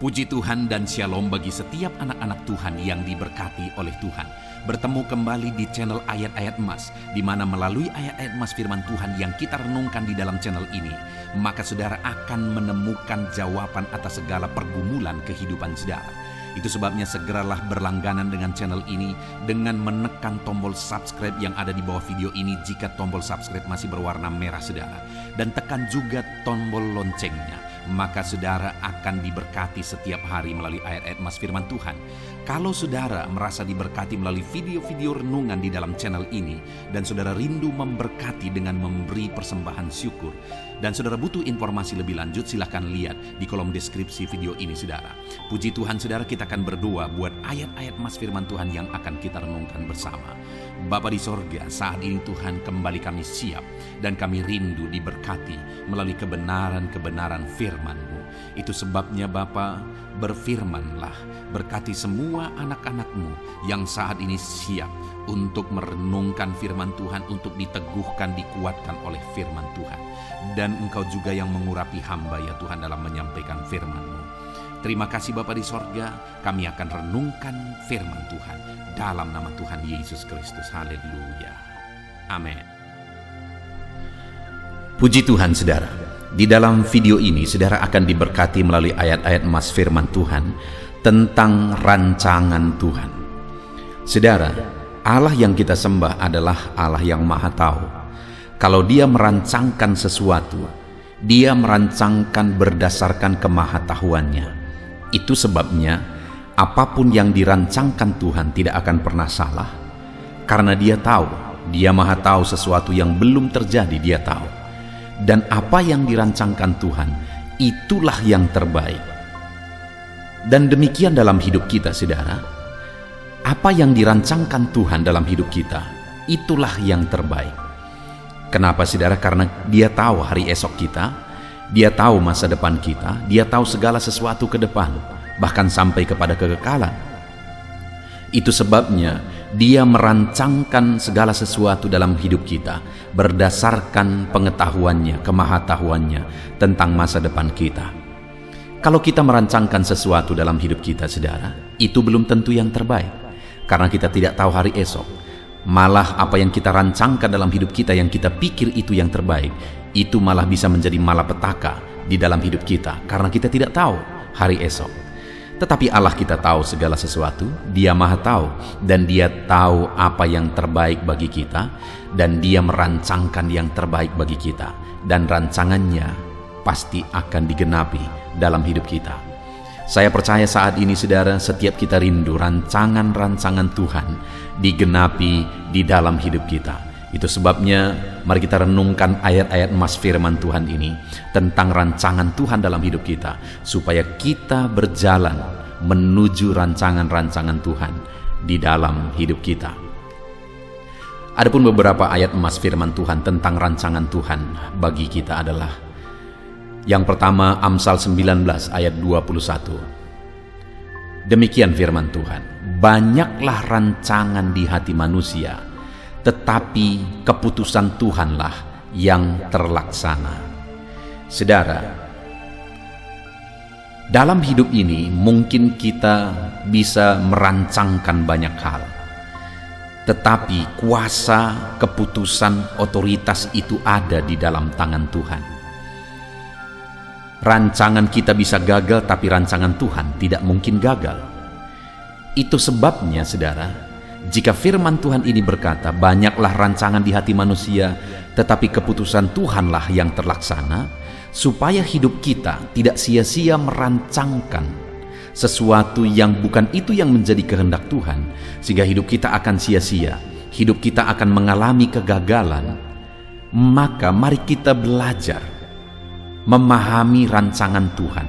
Puji Tuhan dan Shalom bagi setiap anak-anak Tuhan yang diberkati oleh Tuhan. Bertemu kembali di channel Ayat-Ayat Emas, di mana melalui ayat-ayat emas firman Tuhan yang kita renungkan di dalam channel ini, maka saudara akan menemukan jawaban atas segala pergumulan kehidupan saudara. Itu sebabnya segeralah berlangganan dengan channel ini dengan menekan tombol subscribe yang ada di bawah video ini jika tombol subscribe masih berwarna merah saudara. Dan tekan juga tombol loncengnya, maka saudara akan diberkati setiap hari melalui ayat-ayat emas firman Tuhan. Kalau saudara merasa diberkati melalui video-video renungan di dalam channel ini, dan saudara rindu memberkati dengan memberi persembahan syukur, dan saudara butuh informasi lebih lanjut, silahkan lihat di kolom deskripsi video ini saudara. Puji Tuhan saudara, kita akan berdoa buat ayat-ayat emas firman Tuhan yang akan kita renungkan bersama. Bapa di sorga, saat ini Tuhan kembali kami siap dan kami rindu diberkati melalui kebenaran-kebenaran firman-Mu. Itu sebabnya Bapa, berfirmanlah, berkati semua anak-anak-Mu yang saat ini siap untuk merenungkan firman Tuhan, untuk diteguhkan, dikuatkan oleh firman Tuhan. Dan Engkau juga yang mengurapi hamba ya Tuhan dalam menyampaikan firman-Mu. Terima kasih Bapa di sorga, kami akan renungkan firman Tuhan dalam nama Tuhan Yesus Kristus. Haleluya. Amin. Puji Tuhan saudara, di dalam video ini saudara akan diberkati melalui ayat-ayat emas firman Tuhan tentang rancangan Tuhan. Saudara, Allah yang kita sembah adalah Allah yang Maha Tahu. Kalau Dia merancangkan sesuatu, Dia merancangkan berdasarkan kemahatauannya. Itu sebabnya apapun yang dirancangkan Tuhan tidak akan pernah salah, karena Dia tahu, Dia Maha Tahu sesuatu yang belum terjadi, Dia tahu. Dan apa yang dirancangkan Tuhan, itulah yang terbaik. Dan demikian dalam hidup kita saudara, apa yang dirancangkan Tuhan dalam hidup kita, itulah yang terbaik. Kenapa saudara? Karena Dia tahu hari esok kita, Dia tahu masa depan kita, Dia tahu segala sesuatu ke depan, bahkan sampai kepada kekekalan. Itu sebabnya Dia merancangkan segala sesuatu dalam hidup kita berdasarkan pengetahuannya, kemahatauannya tentang masa depan kita. Kalau kita merancangkan sesuatu dalam hidup kita saudara, itu belum tentu yang terbaik, karena kita tidak tahu hari esok. Malah apa yang kita rancangkan dalam hidup kita, yang kita pikir itu yang terbaik, itu malah bisa menjadi malapetaka di dalam hidup kita, karena kita tidak tahu hari esok. Tetapi Allah kita tahu segala sesuatu, Dia Maha Tahu, dan Dia tahu apa yang terbaik bagi kita, dan Dia merancangkan yang terbaik bagi kita, dan rancangannya pasti akan digenapi dalam hidup kita. Saya percaya saat ini saudara, setiap kita rindu rancangan-rancangan Tuhan digenapi di dalam hidup kita. Itu sebabnya mari kita renungkan ayat-ayat emas firman Tuhan ini tentang rancangan Tuhan dalam hidup kita, supaya kita berjalan menuju rancangan-rancangan Tuhan di dalam hidup kita. Adapun beberapa ayat emas firman Tuhan tentang rancangan Tuhan bagi kita adalah, yang pertama, Amsal 19 ayat 21. Demikian firman Tuhan, banyaklah rancangan di hati manusia, tetapi keputusan Tuhanlah yang terlaksana. Saudara, dalam hidup ini mungkin kita bisa merancangkan banyak hal, tetapi kuasa, keputusan, otoritas itu ada di dalam tangan Tuhan. Rancangan kita bisa gagal, tapi rancangan Tuhan tidak mungkin gagal. Itu sebabnya saudara, jika firman Tuhan ini berkata, banyaklah rancangan di hati manusia, tetapi keputusan Tuhanlah yang terlaksana, supaya hidup kita tidak sia-sia merancangkan sesuatu yang bukan itu yang menjadi kehendak Tuhan, sehingga hidup kita akan sia-sia, hidup kita akan mengalami kegagalan. Maka mari kita belajar memahami rancangan Tuhan.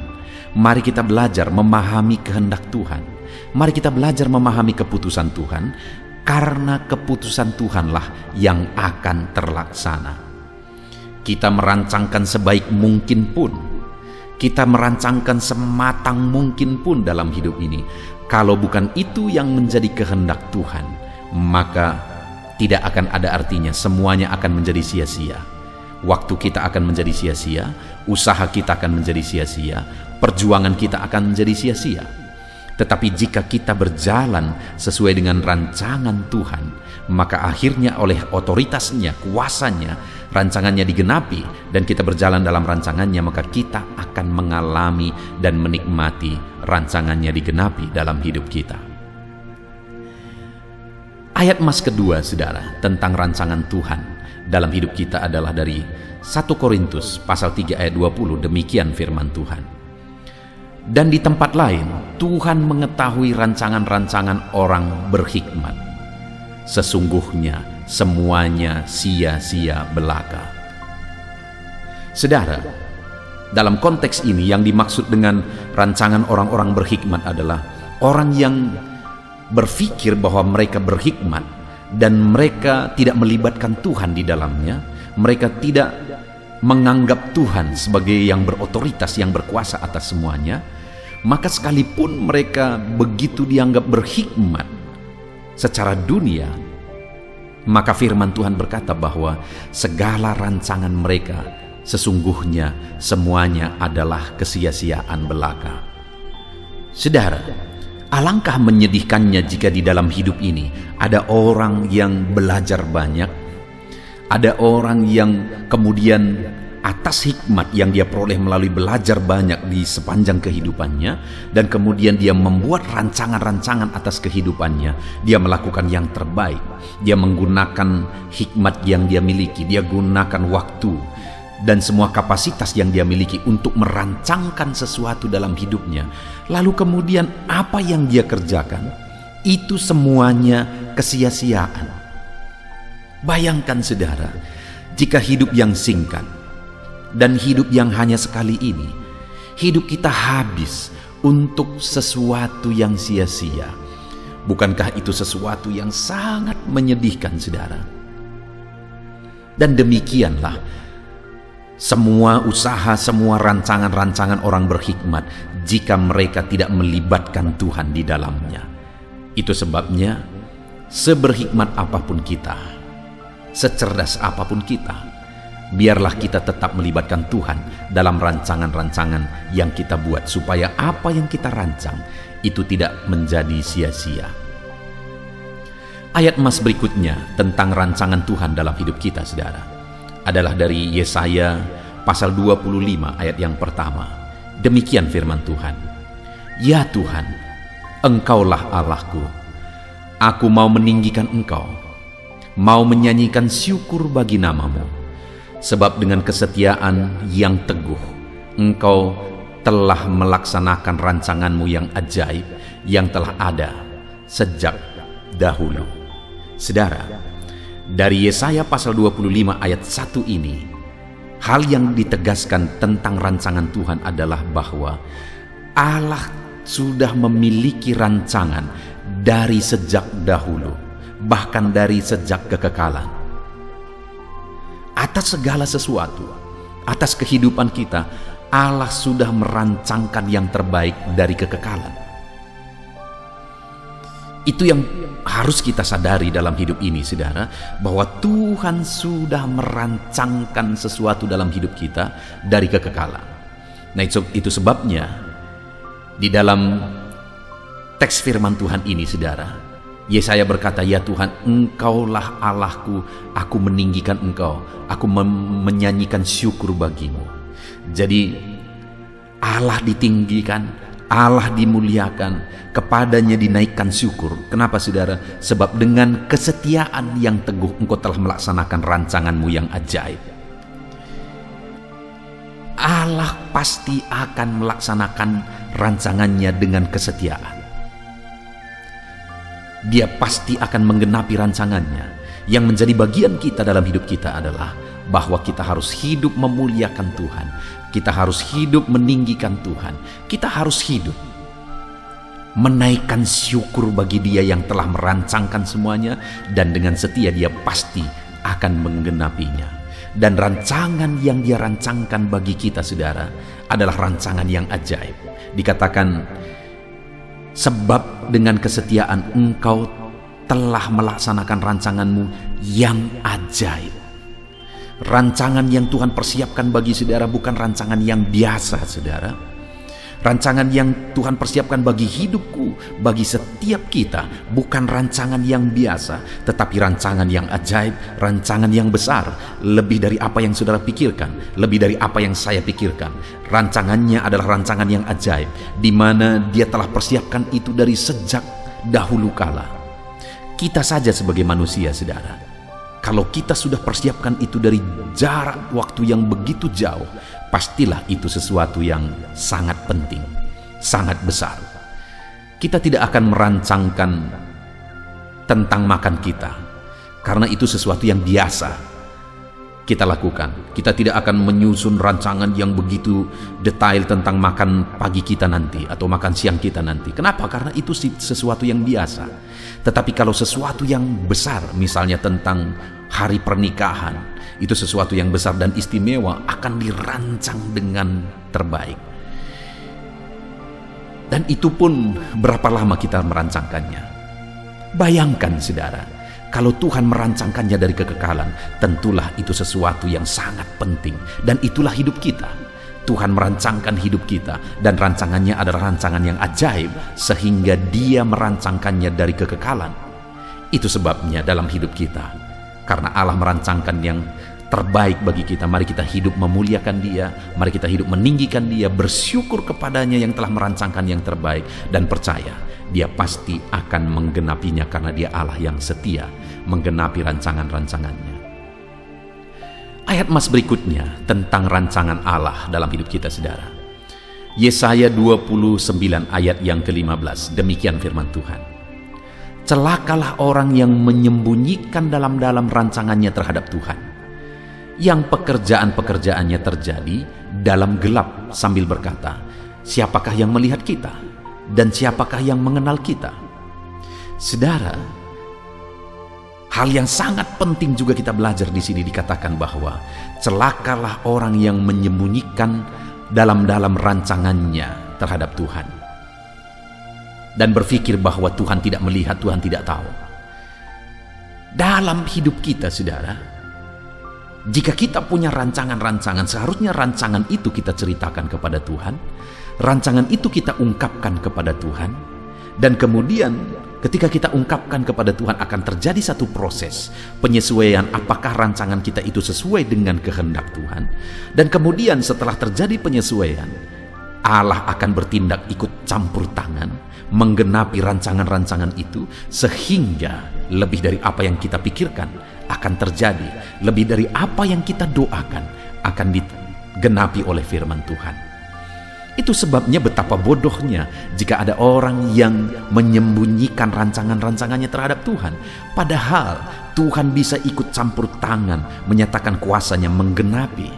Mari kita belajar memahami kehendak Tuhan. Mari kita belajar memahami keputusan Tuhan, karena keputusan Tuhanlah yang akan terlaksana. Kita merancangkan sebaik mungkin pun, kita merancangkan sematang mungkin pun dalam hidup ini, kalau bukan itu yang menjadi kehendak Tuhan, maka tidak akan ada artinya, semuanya akan menjadi sia-sia. Waktu kita akan menjadi sia-sia, usaha kita akan menjadi sia-sia, perjuangan kita akan menjadi sia-sia. Tetapi jika kita berjalan sesuai dengan rancangan Tuhan, maka akhirnya oleh otoritasnya, kuasanya, rancangannya digenapi, dan kita berjalan dalam rancangannya, maka kita akan mengalami dan menikmati rancangannya digenapi dalam hidup kita. Ayat emas kedua, saudara, tentang rancangan Tuhan dalam hidup kita adalah dari 1 Korintus pasal 3 ayat 20. Demikian firman Tuhan. Dan di tempat lain, Tuhan mengetahui rancangan-rancangan orang berhikmat. Sesungguhnya semuanya sia-sia belaka. Saudara, dalam konteks ini yang dimaksud dengan rancangan orang-orang berhikmat adalah orang yang berpikir bahwa mereka berhikmat dan mereka tidak melibatkan Tuhan di dalamnya. Mereka tidak menganggap Tuhan sebagai yang berotoritas, yang berkuasa atas semuanya. Maka sekalipun mereka begitu dianggap berhikmat secara dunia, maka firman Tuhan berkata bahwa segala rancangan mereka sesungguhnya semuanya adalah kesia-siaan belaka. Saudara, alangkah menyedihkannya jika di dalam hidup ini ada orang yang belajar banyak, ada orang yang kemudian atas hikmat yang dia peroleh melalui belajar banyak di sepanjang kehidupannya, dan kemudian dia membuat rancangan-rancangan atas kehidupannya. Dia melakukan yang terbaik, dia menggunakan hikmat yang dia miliki, dia gunakan waktu dan semua kapasitas yang dia miliki untuk merancangkan sesuatu dalam hidupnya. Lalu kemudian apa yang dia kerjakan itu semuanya kesia-siaan. Bayangkan saudara, jika hidup yang singkat dan hidup yang hanya sekali ini, hidup kita habis untuk sesuatu yang sia-sia. Bukankah itu sesuatu yang sangat menyedihkan, saudara? Dan demikianlah semua usaha, semua rancangan-rancangan orang berhikmat jika mereka tidak melibatkan Tuhan di dalamnya. Itu sebabnya seberhikmat apapun kita, secerdas apapun kita, biarlah kita tetap melibatkan Tuhan dalam rancangan-rancangan yang kita buat, supaya apa yang kita rancang itu tidak menjadi sia-sia. Ayat emas berikutnya tentang rancangan Tuhan dalam hidup kita, saudara, adalah dari Yesaya pasal 25 ayat yang pertama. Demikian firman Tuhan. Ya Tuhan, Engkaulah Allahku. Aku mau meninggikan Engkau, mau menyanyikan syukur bagi nama-Mu. Sebab dengan kesetiaan yang teguh, Engkau telah melaksanakan rancangan-Mu yang ajaib, yang telah ada sejak dahulu. Saudara, dari Yesaya pasal 25 ayat 1 ini, hal yang ditegaskan tentang rancangan Tuhan adalah bahwa Allah sudah memiliki rancangan dari sejak dahulu, bahkan dari sejak kekekalan. Atas segala sesuatu, atas kehidupan kita, Allah sudah merancangkan yang terbaik dari kekekalan. Itu yang harus kita sadari dalam hidup ini, saudara, bahwa Tuhan sudah merancangkan sesuatu dalam hidup kita dari kekekalan. Nah, itu sebabnya di dalam teks firman Tuhan ini, saudara, Yesaya berkata, ya Tuhan, Engkaulah Allahku, aku meninggikan Engkau, aku menyanyikan syukur bagimu. Jadi Allah ditinggikan, Allah dimuliakan, kepadanya dinaikkan syukur. Kenapa, saudara? Sebab dengan kesetiaan yang teguh Engkau telah melaksanakan rancangan-Mu yang ajaib. Allah pasti akan melaksanakan rancangannya dengan kesetiaan. Dia pasti akan menggenapi rancangannya. Yang menjadi bagian kita dalam hidup kita adalah bahwa kita harus hidup memuliakan Tuhan. Kita harus hidup meninggikan Tuhan. Kita harus hidup menaikkan syukur bagi Dia yang telah merancangkan semuanya, dan dengan setia Dia pasti akan menggenapinya. Dan rancangan yang Dia rancangkan bagi kita, saudara, adalah rancangan yang ajaib. Dikatakan, sebab dengan kesetiaan Engkau telah melaksanakan rancangan-Mu yang ajaib. Rancangan yang Tuhan persiapkan bagi saudara bukan rancangan yang biasa, saudara. Rancangan yang Tuhan persiapkan bagi hidupku, bagi setiap kita, bukan rancangan yang biasa, tetapi rancangan yang ajaib, rancangan yang besar, lebih dari apa yang saudara pikirkan, lebih dari apa yang saya pikirkan. Rancangannya adalah rancangan yang ajaib, di mana Dia telah persiapkan itu dari sejak dahulu kala. Kita saja sebagai manusia, saudara, kalau kita sudah persiapkan itu dari jarak waktu yang begitu jauh, pastilah itu sesuatu yang sangat penting, sangat besar. Kita tidak akan merancangkan tentang makan kita, karena itu sesuatu yang biasa kita lakukan. Kita tidak akan menyusun rancangan yang begitu detail tentang makan pagi kita nanti atau makan siang kita nanti. Kenapa? Karena itu sesuatu yang biasa. Tetapi kalau sesuatu yang besar, misalnya tentang hari pernikahan, itu sesuatu yang besar dan istimewa, akan dirancang dengan terbaik. Dan itu pun berapa lama kita merancangkannya. Bayangkan, saudara, kalau Tuhan merancangkannya dari kekekalan, tentulah itu sesuatu yang sangat penting. Dan itulah hidup kita. Tuhan merancangkan hidup kita, dan rancangannya adalah rancangan yang ajaib, sehingga Dia merancangkannya dari kekekalan. Itu sebabnya dalam hidup kita, karena Allah merancangkan yang terbaik bagi kita, mari kita hidup memuliakan Dia, mari kita hidup meninggikan Dia, bersyukur kepadanya yang telah merancangkan yang terbaik, dan percaya Dia pasti akan menggenapinya, karena Dia Allah yang setia menggenapi rancangan-rancangannya. Ayat mas berikutnya tentang rancangan Allah dalam hidup kita, saudara. Yesaya 29 ayat yang ke-15, demikian firman Tuhan. Celakalah orang yang menyembunyikan dalam-dalam rancangannya terhadap Tuhan, yang pekerjaan-pekerjaannya terjadi dalam gelap, sambil berkata, siapakah yang melihat kita? Dan siapakah yang mengenal kita? Saudara, hal yang sangat penting juga kita belajar di sini, dikatakan bahwa celakalah orang yang menyembunyikan dalam-dalam rancangannya terhadap Tuhan dan berpikir bahwa Tuhan tidak melihat, Tuhan tidak tahu. Dalam hidup kita, saudara, jika kita punya rancangan-rancangan, seharusnya rancangan itu kita ceritakan kepada Tuhan, rancangan itu kita ungkapkan kepada Tuhan, dan kemudian ketika kita ungkapkan kepada Tuhan, akan terjadi satu proses penyesuaian apakah rancangan kita itu sesuai dengan kehendak Tuhan. Dan kemudian setelah terjadi penyesuaian, Allah akan bertindak ikut campur tangan, menggenapi rancangan-rancangan itu, sehingga lebih dari apa yang kita pikirkan akan terjadi, lebih dari apa yang kita doakan akan digenapi oleh firman Tuhan. Itu sebabnya betapa bodohnya jika ada orang yang menyembunyikan rancangan-rancangannya terhadap Tuhan. Padahal Tuhan bisa ikut campur tangan, menyatakan kuasanya menggenapi,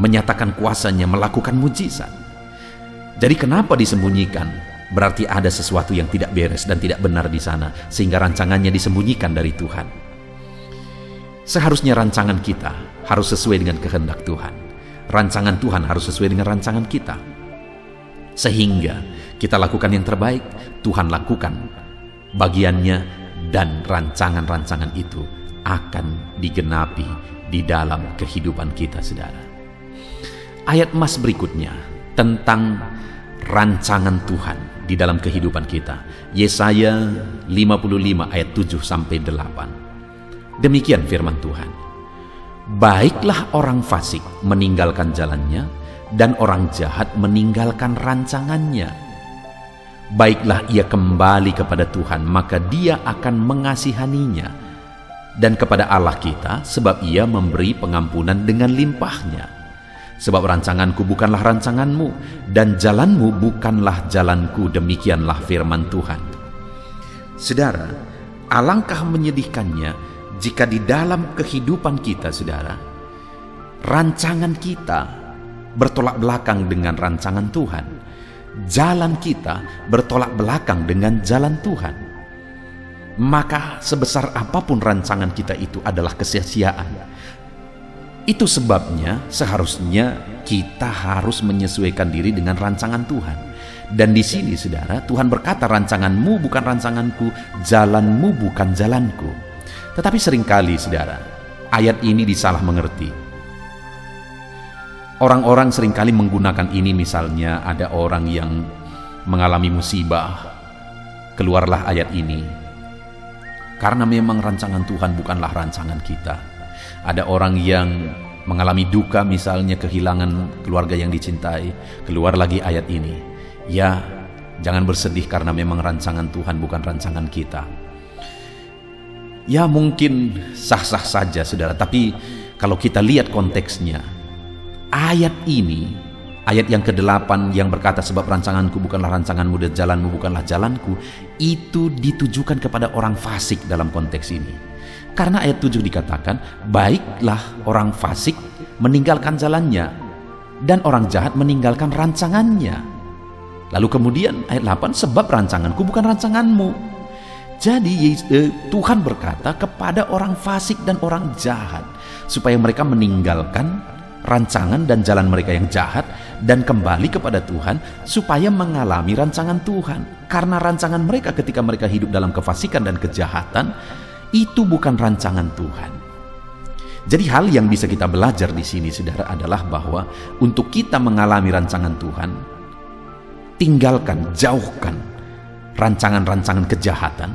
menyatakan kuasanya melakukan mujizat. Jadi kenapa disembunyikan? Berarti ada sesuatu yang tidak beres dan tidak benar di sana, sehingga rancangannya disembunyikan dari Tuhan. Seharusnya rancangan kita harus sesuai dengan kehendak Tuhan. Rancangan Tuhan harus sesuai dengan rancangan kita, sehingga kita lakukan yang terbaik, Tuhan lakukan bagiannya, dan rancangan-rancangan itu akan digenapi di dalam kehidupan kita, saudara. Ayat mas berikutnya tentang rancangan Tuhan di dalam kehidupan kita. Yesaya 55 ayat 7-8. Demikian firman Tuhan. Baiklah orang fasik meninggalkan jalannya, dan orang jahat meninggalkan rancangannya. Baiklah ia kembali kepada Tuhan, maka Dia akan mengasihaninya, dan kepada Allah kita, sebab Ia memberi pengampunan dengan limpahnya. Sebab rancanganku bukanlah rancanganmu, dan jalanmu bukanlah jalanku, demikianlah firman Tuhan. Saudara, alangkah menyedihkannya jika di dalam kehidupan kita, saudara, rancangan kita bertolak belakang dengan rancangan Tuhan. Jalan kita bertolak belakang dengan jalan Tuhan. Maka sebesar apapun rancangan kita itu adalah kesia-siaan. Itu sebabnya seharusnya kita harus menyesuaikan diri dengan rancangan Tuhan. Dan di sini, saudara, Tuhan berkata, rancanganmu bukan rancanganku, jalanmu bukan jalanku. Tetapi seringkali, saudara, ayat ini disalah mengerti. Orang-orang seringkali menggunakan ini, misalnya ada orang yang mengalami musibah, keluarlah ayat ini. Karena memang rancangan Tuhan bukanlah rancangan kita. Ada orang yang mengalami duka, misalnya kehilangan keluarga yang dicintai, keluar lagi ayat ini. Ya, jangan bersedih karena memang rancangan Tuhan bukan rancangan kita. Ya, mungkin sah-sah saja saudara, tapi kalau kita lihat konteksnya, ayat ini, ayat yang ke-8 yang berkata sebab rancanganku bukanlah rancanganmu dan jalanmu bukanlah jalanku, itu ditujukan kepada orang fasik dalam konteks ini. Karena ayat 7 dikatakan, baiklah orang fasik meninggalkan jalannya dan orang jahat meninggalkan rancangannya. Lalu kemudian ayat 8, sebab rancanganku bukan rancanganmu. Jadi Tuhan berkata kepada orang fasik dan orang jahat supaya mereka meninggalkan rancangan dan jalan mereka yang jahat dan kembali kepada Tuhan supaya mengalami rancangan Tuhan. Karena rancangan mereka ketika mereka hidup dalam kefasikan dan kejahatan itu bukan rancangan Tuhan. Jadi hal yang bisa kita belajar di sini saudara adalah bahwa untuk kita mengalami rancangan Tuhan, tinggalkan, jauhkan rancangan-rancangan kejahatan,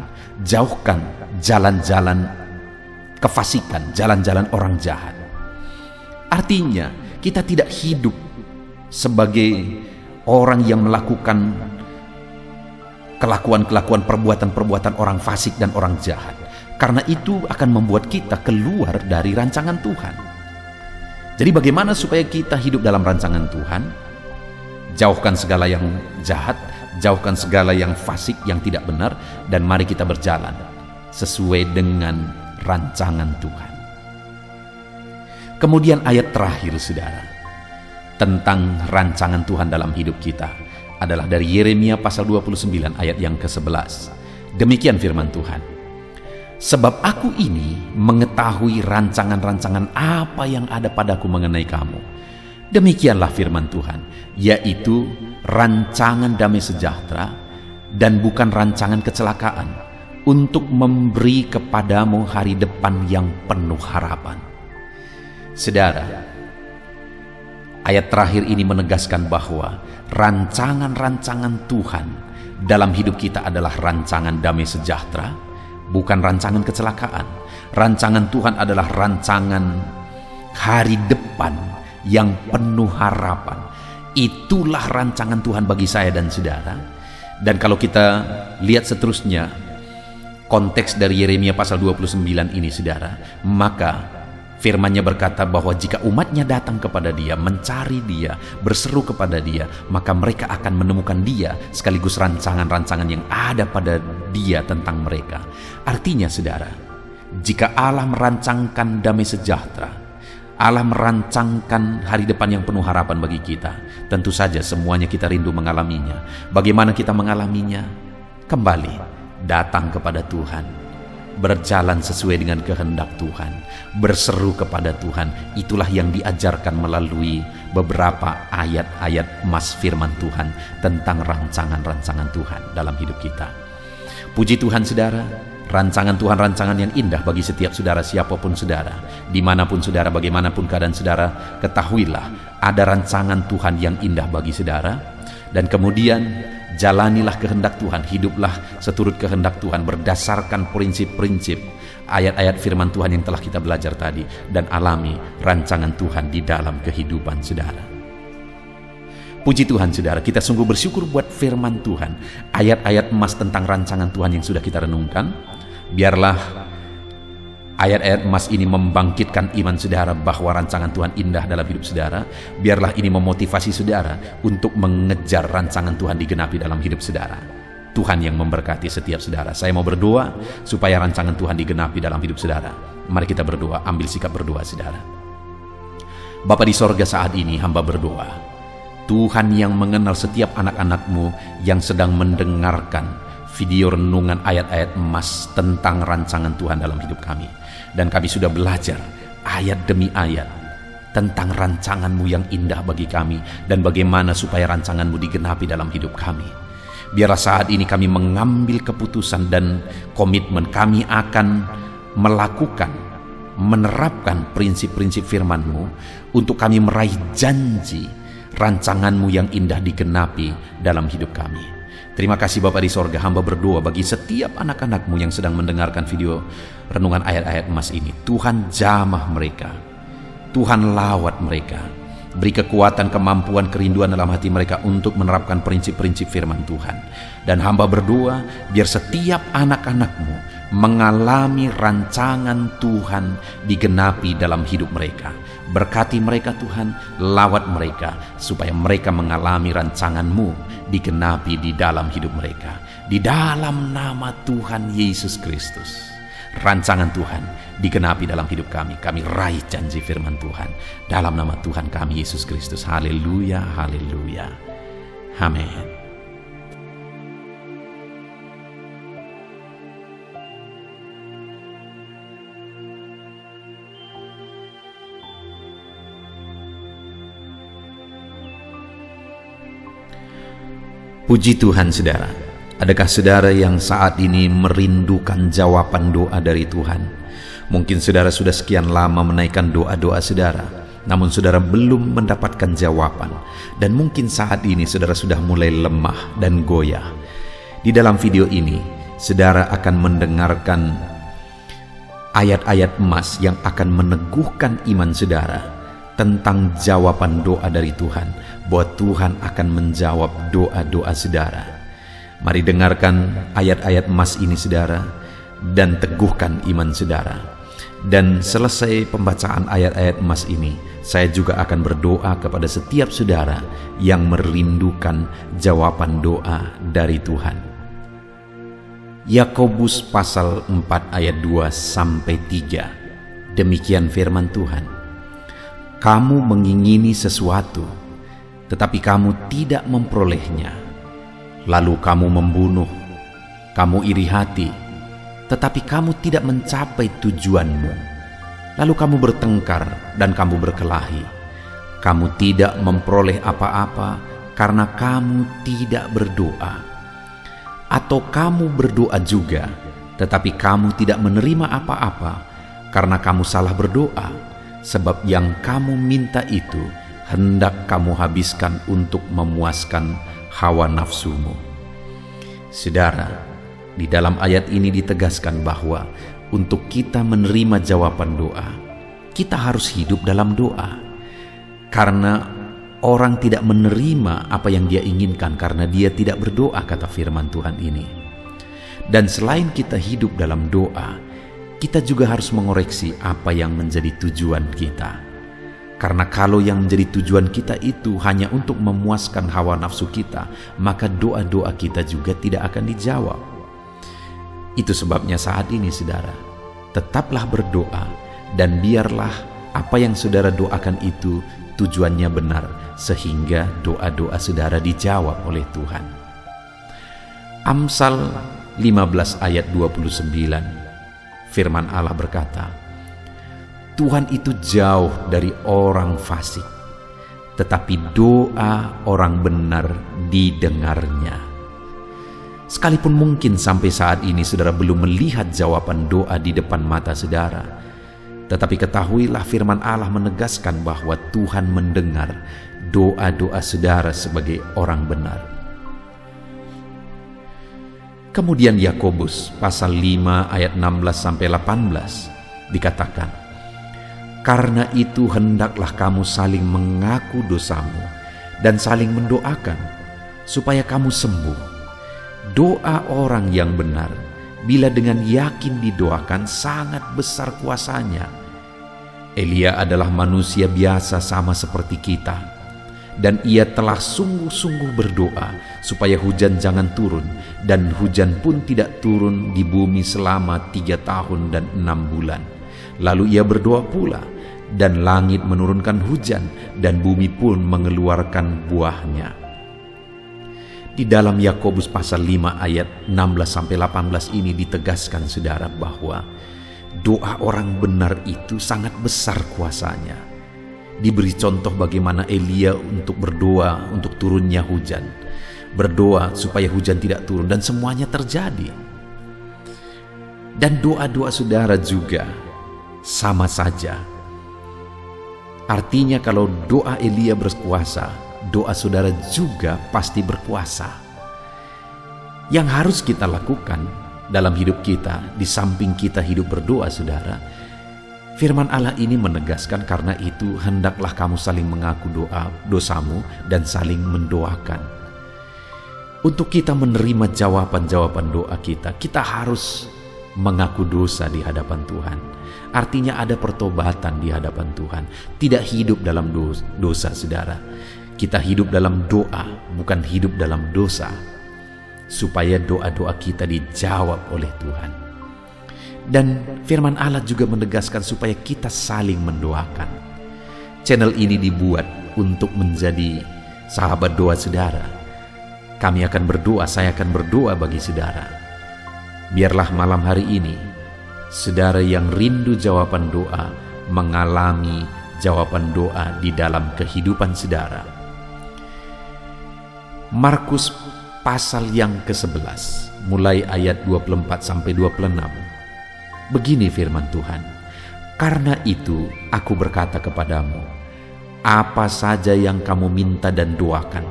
jauhkan jalan-jalan kefasikan, jalan-jalan orang jahat. Artinya kita tidak hidup sebagai orang yang melakukan kelakuan-kelakuan, perbuatan-perbuatan orang fasik dan orang jahat. Karena itu akan membuat kita keluar dari rancangan Tuhan. Jadi bagaimana supaya kita hidup dalam rancangan Tuhan? Jauhkan segala yang jahat, jauhkan segala yang fasik, yang tidak benar, dan mari kita berjalan sesuai dengan rancangan Tuhan. Kemudian ayat terakhir saudara tentang rancangan Tuhan dalam hidup kita adalah dari Yeremia pasal 29 ayat yang ke-11. Demikian firman Tuhan. Sebab aku ini mengetahui rancangan-rancangan apa yang ada padaku mengenai kamu. Demikianlah firman Tuhan, yaitu rancangan damai sejahtera dan bukan rancangan kecelakaan, untuk memberi kepadamu hari depan yang penuh harapan. Saudara, ayat terakhir ini menegaskan bahwa rancangan-rancangan Tuhan dalam hidup kita adalah rancangan damai sejahtera, bukan rancangan kecelakaan. Rancangan Tuhan adalah rancangan hari depan yang penuh harapan. Itulah rancangan Tuhan bagi saya dan saudara. Dan kalau kita lihat seterusnya konteks dari Yeremia pasal 29 ini saudara, maka firman-Nya berkata bahwa jika umatnya datang kepada Dia, mencari Dia, berseru kepada Dia, maka mereka akan menemukan Dia sekaligus rancangan-rancangan yang ada pada Dia tentang mereka. Artinya saudara, jika Allah merancangkan damai sejahtera, Allah merancangkan hari depan yang penuh harapan bagi kita, tentu saja semuanya kita rindu mengalaminya. Bagaimana kita mengalaminya? Kembali datang kepada Tuhan, berjalan sesuai dengan kehendak Tuhan, berseru kepada Tuhan. Itulah yang diajarkan melalui beberapa ayat-ayat emas firman Tuhan tentang rancangan-rancangan Tuhan dalam hidup kita. Puji Tuhan saudara, rancangan Tuhan rancangan yang indah bagi setiap saudara, siapapun saudara, dimanapun saudara, bagaimanapun keadaan saudara. Ketahuilah ada rancangan Tuhan yang indah bagi saudara. Dan kemudian jalanilah kehendak Tuhan, hiduplah seturut kehendak Tuhan berdasarkan prinsip-prinsip ayat-ayat firman Tuhan yang telah kita belajar tadi, dan alami rancangan Tuhan di dalam kehidupan saudara. Puji Tuhan saudara, kita sungguh bersyukur buat firman Tuhan, ayat-ayat emas tentang rancangan Tuhan yang sudah kita renungkan. Biarlah ayat-ayat emas ini membangkitkan iman saudara bahwa rancangan Tuhan indah dalam hidup saudara. Biarlah ini memotivasi saudara untuk mengejar rancangan Tuhan digenapi dalam hidup saudara. Tuhan yang memberkati setiap saudara. Saya mau berdoa supaya rancangan Tuhan digenapi dalam hidup saudara. Mari kita berdoa, ambil sikap berdoa saudara. Bapa di sorga, saat ini hamba berdoa, Tuhan yang mengenal setiap anak-anak-Mu yang sedang mendengarkan video renungan ayat-ayat emas tentang rancangan Tuhan dalam hidup kami. Dan kami sudah belajar ayat demi ayat tentang rancangan-Mu yang indah bagi kami, dan bagaimana supaya rancangan-Mu digenapi dalam hidup kami. Biarlah saat ini kami mengambil keputusan dan komitmen, kami akan melakukan menerapkan prinsip-prinsip firman-Mu untuk kami meraih janji rancangan-Mu yang indah digenapi dalam hidup kami. Terima kasih Bapa di sorga, hamba berdoa bagi setiap anak-anak-Mu yang sedang mendengarkan video renungan ayat-ayat emas ini. Tuhan jamah mereka, Tuhan lawat mereka, beri kekuatan, kemampuan, kerinduan dalam hati mereka untuk menerapkan prinsip-prinsip firman Tuhan. Dan hamba berdoa biar setiap anak-anak-Mu mengalami rancangan Tuhan digenapi dalam hidup mereka. Berkati mereka Tuhan, lawat mereka supaya mereka mengalami rancangan-Mu digenapi di dalam hidup mereka. Di dalam nama Tuhan Yesus Kristus, rancangan Tuhan digenapi dalam hidup kami. Kami raih janji firman Tuhan dalam nama Tuhan kami Yesus Kristus. Haleluya, haleluya. Amin. Puji Tuhan saudara. Adakah saudara yang saat ini merindukan jawaban doa dari Tuhan? Mungkin saudara sudah sekian lama menaikkan doa-doa saudara, namun saudara belum mendapatkan jawaban. Dan mungkin saat ini saudara sudah mulai lemah dan goyah. Di dalam video ini, saudara akan mendengarkan ayat-ayat emas yang akan meneguhkan iman saudara tentang jawaban doa dari Tuhan, bahwa Tuhan akan menjawab doa-doa saudara. Mari dengarkan ayat-ayat emas ini saudara, dan teguhkan iman saudara. Dan selesai pembacaan ayat-ayat emas ini, saya juga akan berdoa kepada setiap saudara yang merindukan jawaban doa dari Tuhan. Yakobus pasal 4 ayat 2-3. Demikian firman Tuhan. Kamu mengingini sesuatu, tetapi kamu tidak memperolehnya. Lalu kamu membunuh, kamu iri hati, tetapi kamu tidak mencapai tujuanmu. Lalu kamu bertengkar dan kamu berkelahi. Kamu tidak memperoleh apa-apa karena kamu tidak berdoa. Atau kamu berdoa juga, tetapi kamu tidak menerima apa-apa karena kamu salah berdoa. Sebab yang kamu minta itu hendak kamu habiskan untuk memuaskan hawa nafsumu. Saudara, di dalam ayat ini ditegaskan bahwa untuk kita menerima jawaban doa, kita harus hidup dalam doa. Karena orang tidak menerima apa yang dia inginkan karena dia tidak berdoa, kata firman Tuhan ini. Dan selain kita hidup dalam doa, kita juga harus mengoreksi apa yang menjadi tujuan kita. Karena kalau yang menjadi tujuan kita itu hanya untuk memuaskan hawa nafsu kita, maka doa-doa kita juga tidak akan dijawab. Itu sebabnya saat ini saudara, tetaplah berdoa dan biarlah apa yang saudara doakan itu tujuannya benar, sehingga doa-doa saudara dijawab oleh Tuhan. Amsal 15 ayat 29. Firman Allah berkata, Tuhan itu jauh dari orang fasik, tetapi doa orang benar didengarnya. Sekalipun mungkin sampai saat ini saudara belum melihat jawaban doa di depan mata saudara, tetapi ketahuilah firman Allah menegaskan bahwa Tuhan mendengar doa-doa saudara sebagai orang benar. Kemudian Yakobus pasal 5 ayat 16-18 dikatakan, karena itu hendaklah kamu saling mengaku dosamu dan saling mendoakan supaya kamu sembuh. Doa orang yang benar bila dengan yakin didoakan sangat besar kuasanya. Elia adalah manusia biasa sama seperti kita, dan ia telah sungguh-sungguh berdoa supaya hujan jangan turun, dan hujan pun tidak turun di bumi selama 3 tahun dan 6 bulan. Lalu ia berdoa pula, dan langit menurunkan hujan, dan bumi pun mengeluarkan buahnya. Di dalam Yakobus pasal 5 ayat 16-18 ini ditegaskan saudara bahwa doa orang benar itu sangat besar kuasanya. Diberi contoh bagaimana Elia untuk berdoa untuk turunnya hujan, berdoa supaya hujan tidak turun, dan semuanya terjadi. Dan doa-doa saudara juga sama saja. Artinya kalau doa Elia berkuasa, doa saudara juga pasti berkuasa. Yang harus kita lakukan dalam hidup kita, di samping kita hidup berdoa saudara, firman Allah ini menegaskan, karena itu hendaklah kamu saling mengaku dosamu dan saling mendoakan. Untuk kita menerima jawaban-jawaban doa kita, kita harus mengaku dosa di hadapan Tuhan. Artinya ada pertobatan di hadapan Tuhan. Tidak hidup dalam dosa saudara. Kita hidup dalam doa, bukan hidup dalam dosa. Supaya doa-doa kita dijawab oleh Tuhan. Dan firman Allah juga menegaskan supaya kita saling mendoakan. Channel ini dibuat untuk menjadi sahabat doa saudara. Kami akan berdoa, saya akan berdoa bagi saudara. Biarlah malam hari ini saudara yang rindu jawaban doa mengalami jawaban doa di dalam kehidupan saudara. Markus pasal yang ke-11 mulai ayat 24 sampai 26. Begini firman Tuhan, "Karena itu aku berkata kepadamu, apa saja yang kamu minta dan doakan,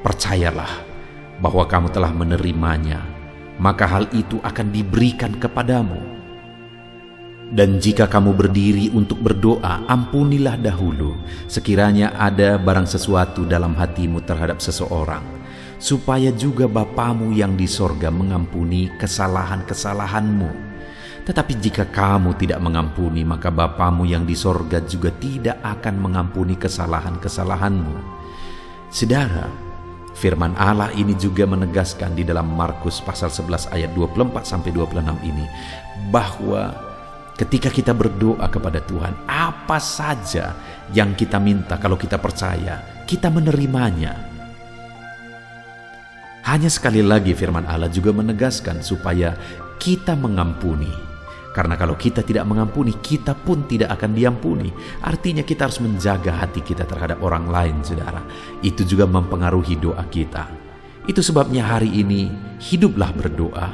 percayalah bahwa kamu telah menerimanya, maka hal itu akan diberikan kepadamu. Dan jika kamu berdiri untuk berdoa, ampunilah dahulu sekiranya ada barang sesuatu dalam hatimu terhadap seseorang, supaya juga Bapamu yang di sorga mengampuni kesalahan-kesalahanmu. Tetapi jika kamu tidak mengampuni, maka Bapamu yang di sorga juga tidak akan mengampuni kesalahan-kesalahanmu." Saudara, firman Allah ini juga menegaskan di dalam Markus pasal 11 ayat 24 sampai 26 ini, bahwa ketika kita berdoa kepada Tuhan, apa saja yang kita minta, kalau kita percaya, kita menerimanya. Hanya sekali lagi firman Allah juga menegaskan supaya kita mengampuni. Karena kalau kita tidak mengampuni, kita pun tidak akan diampuni. Artinya kita harus menjaga hati kita terhadap orang lain, saudara. Itu juga mempengaruhi doa kita. Itu sebabnya hari ini hiduplah berdoa.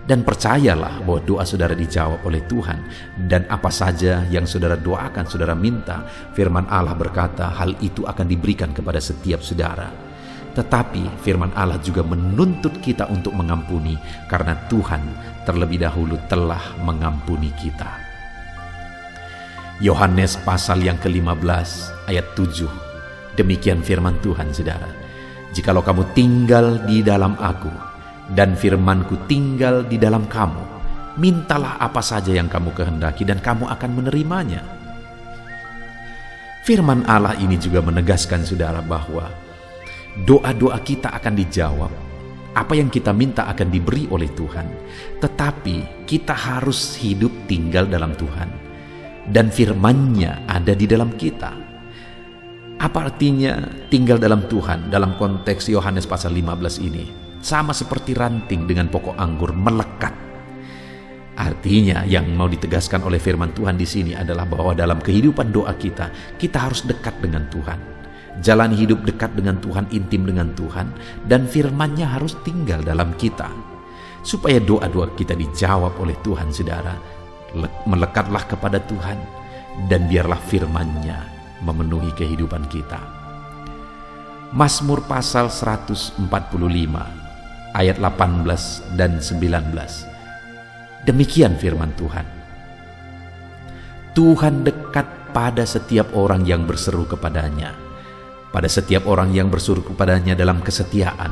Dan percayalah bahwa doa saudara dijawab oleh Tuhan. Dan apa saja yang saudara doakan, saudara minta, firman Allah berkata hal itu akan diberikan kepada setiap saudara. Tetapi firman Allah juga menuntut kita untuk mengampuni, karena Tuhan terlebih dahulu telah mengampuni kita. Yohanes pasal yang ke-15 ayat 7. Demikian firman Tuhan saudara, "Jikalau kamu tinggal di dalam aku, dan firmanku tinggal di dalam kamu, mintalah apa saja yang kamu kehendaki dan kamu akan menerimanya." Firman Allah ini juga menegaskan saudara bahwa doa-doa kita akan dijawab. Apa yang kita minta akan diberi oleh Tuhan. Tetapi kita harus hidup tinggal dalam Tuhan. Dan firman-Nya ada di dalam kita. Apa artinya tinggal dalam Tuhan dalam konteks Yohanes pasal 15 ini? Sama seperti ranting dengan pokok anggur melekat. Artinya yang mau ditegaskan oleh firman Tuhan di sini adalah bahwa dalam kehidupan doa kita harus dekat dengan Tuhan. Jalan hidup dekat dengan Tuhan, intim dengan Tuhan, dan firman-Nya harus tinggal dalam kita. Supaya doa-doa kita dijawab oleh Tuhan, saudara, melekatlah kepada Tuhan, dan biarlah firman-Nya memenuhi kehidupan kita. Mazmur pasal 145 ayat 18 dan 19. Demikian firman Tuhan. "Tuhan dekat pada setiap orang yang berseru kepadanya. Pada setiap orang yang berseru kepadanya dalam kesetiaan.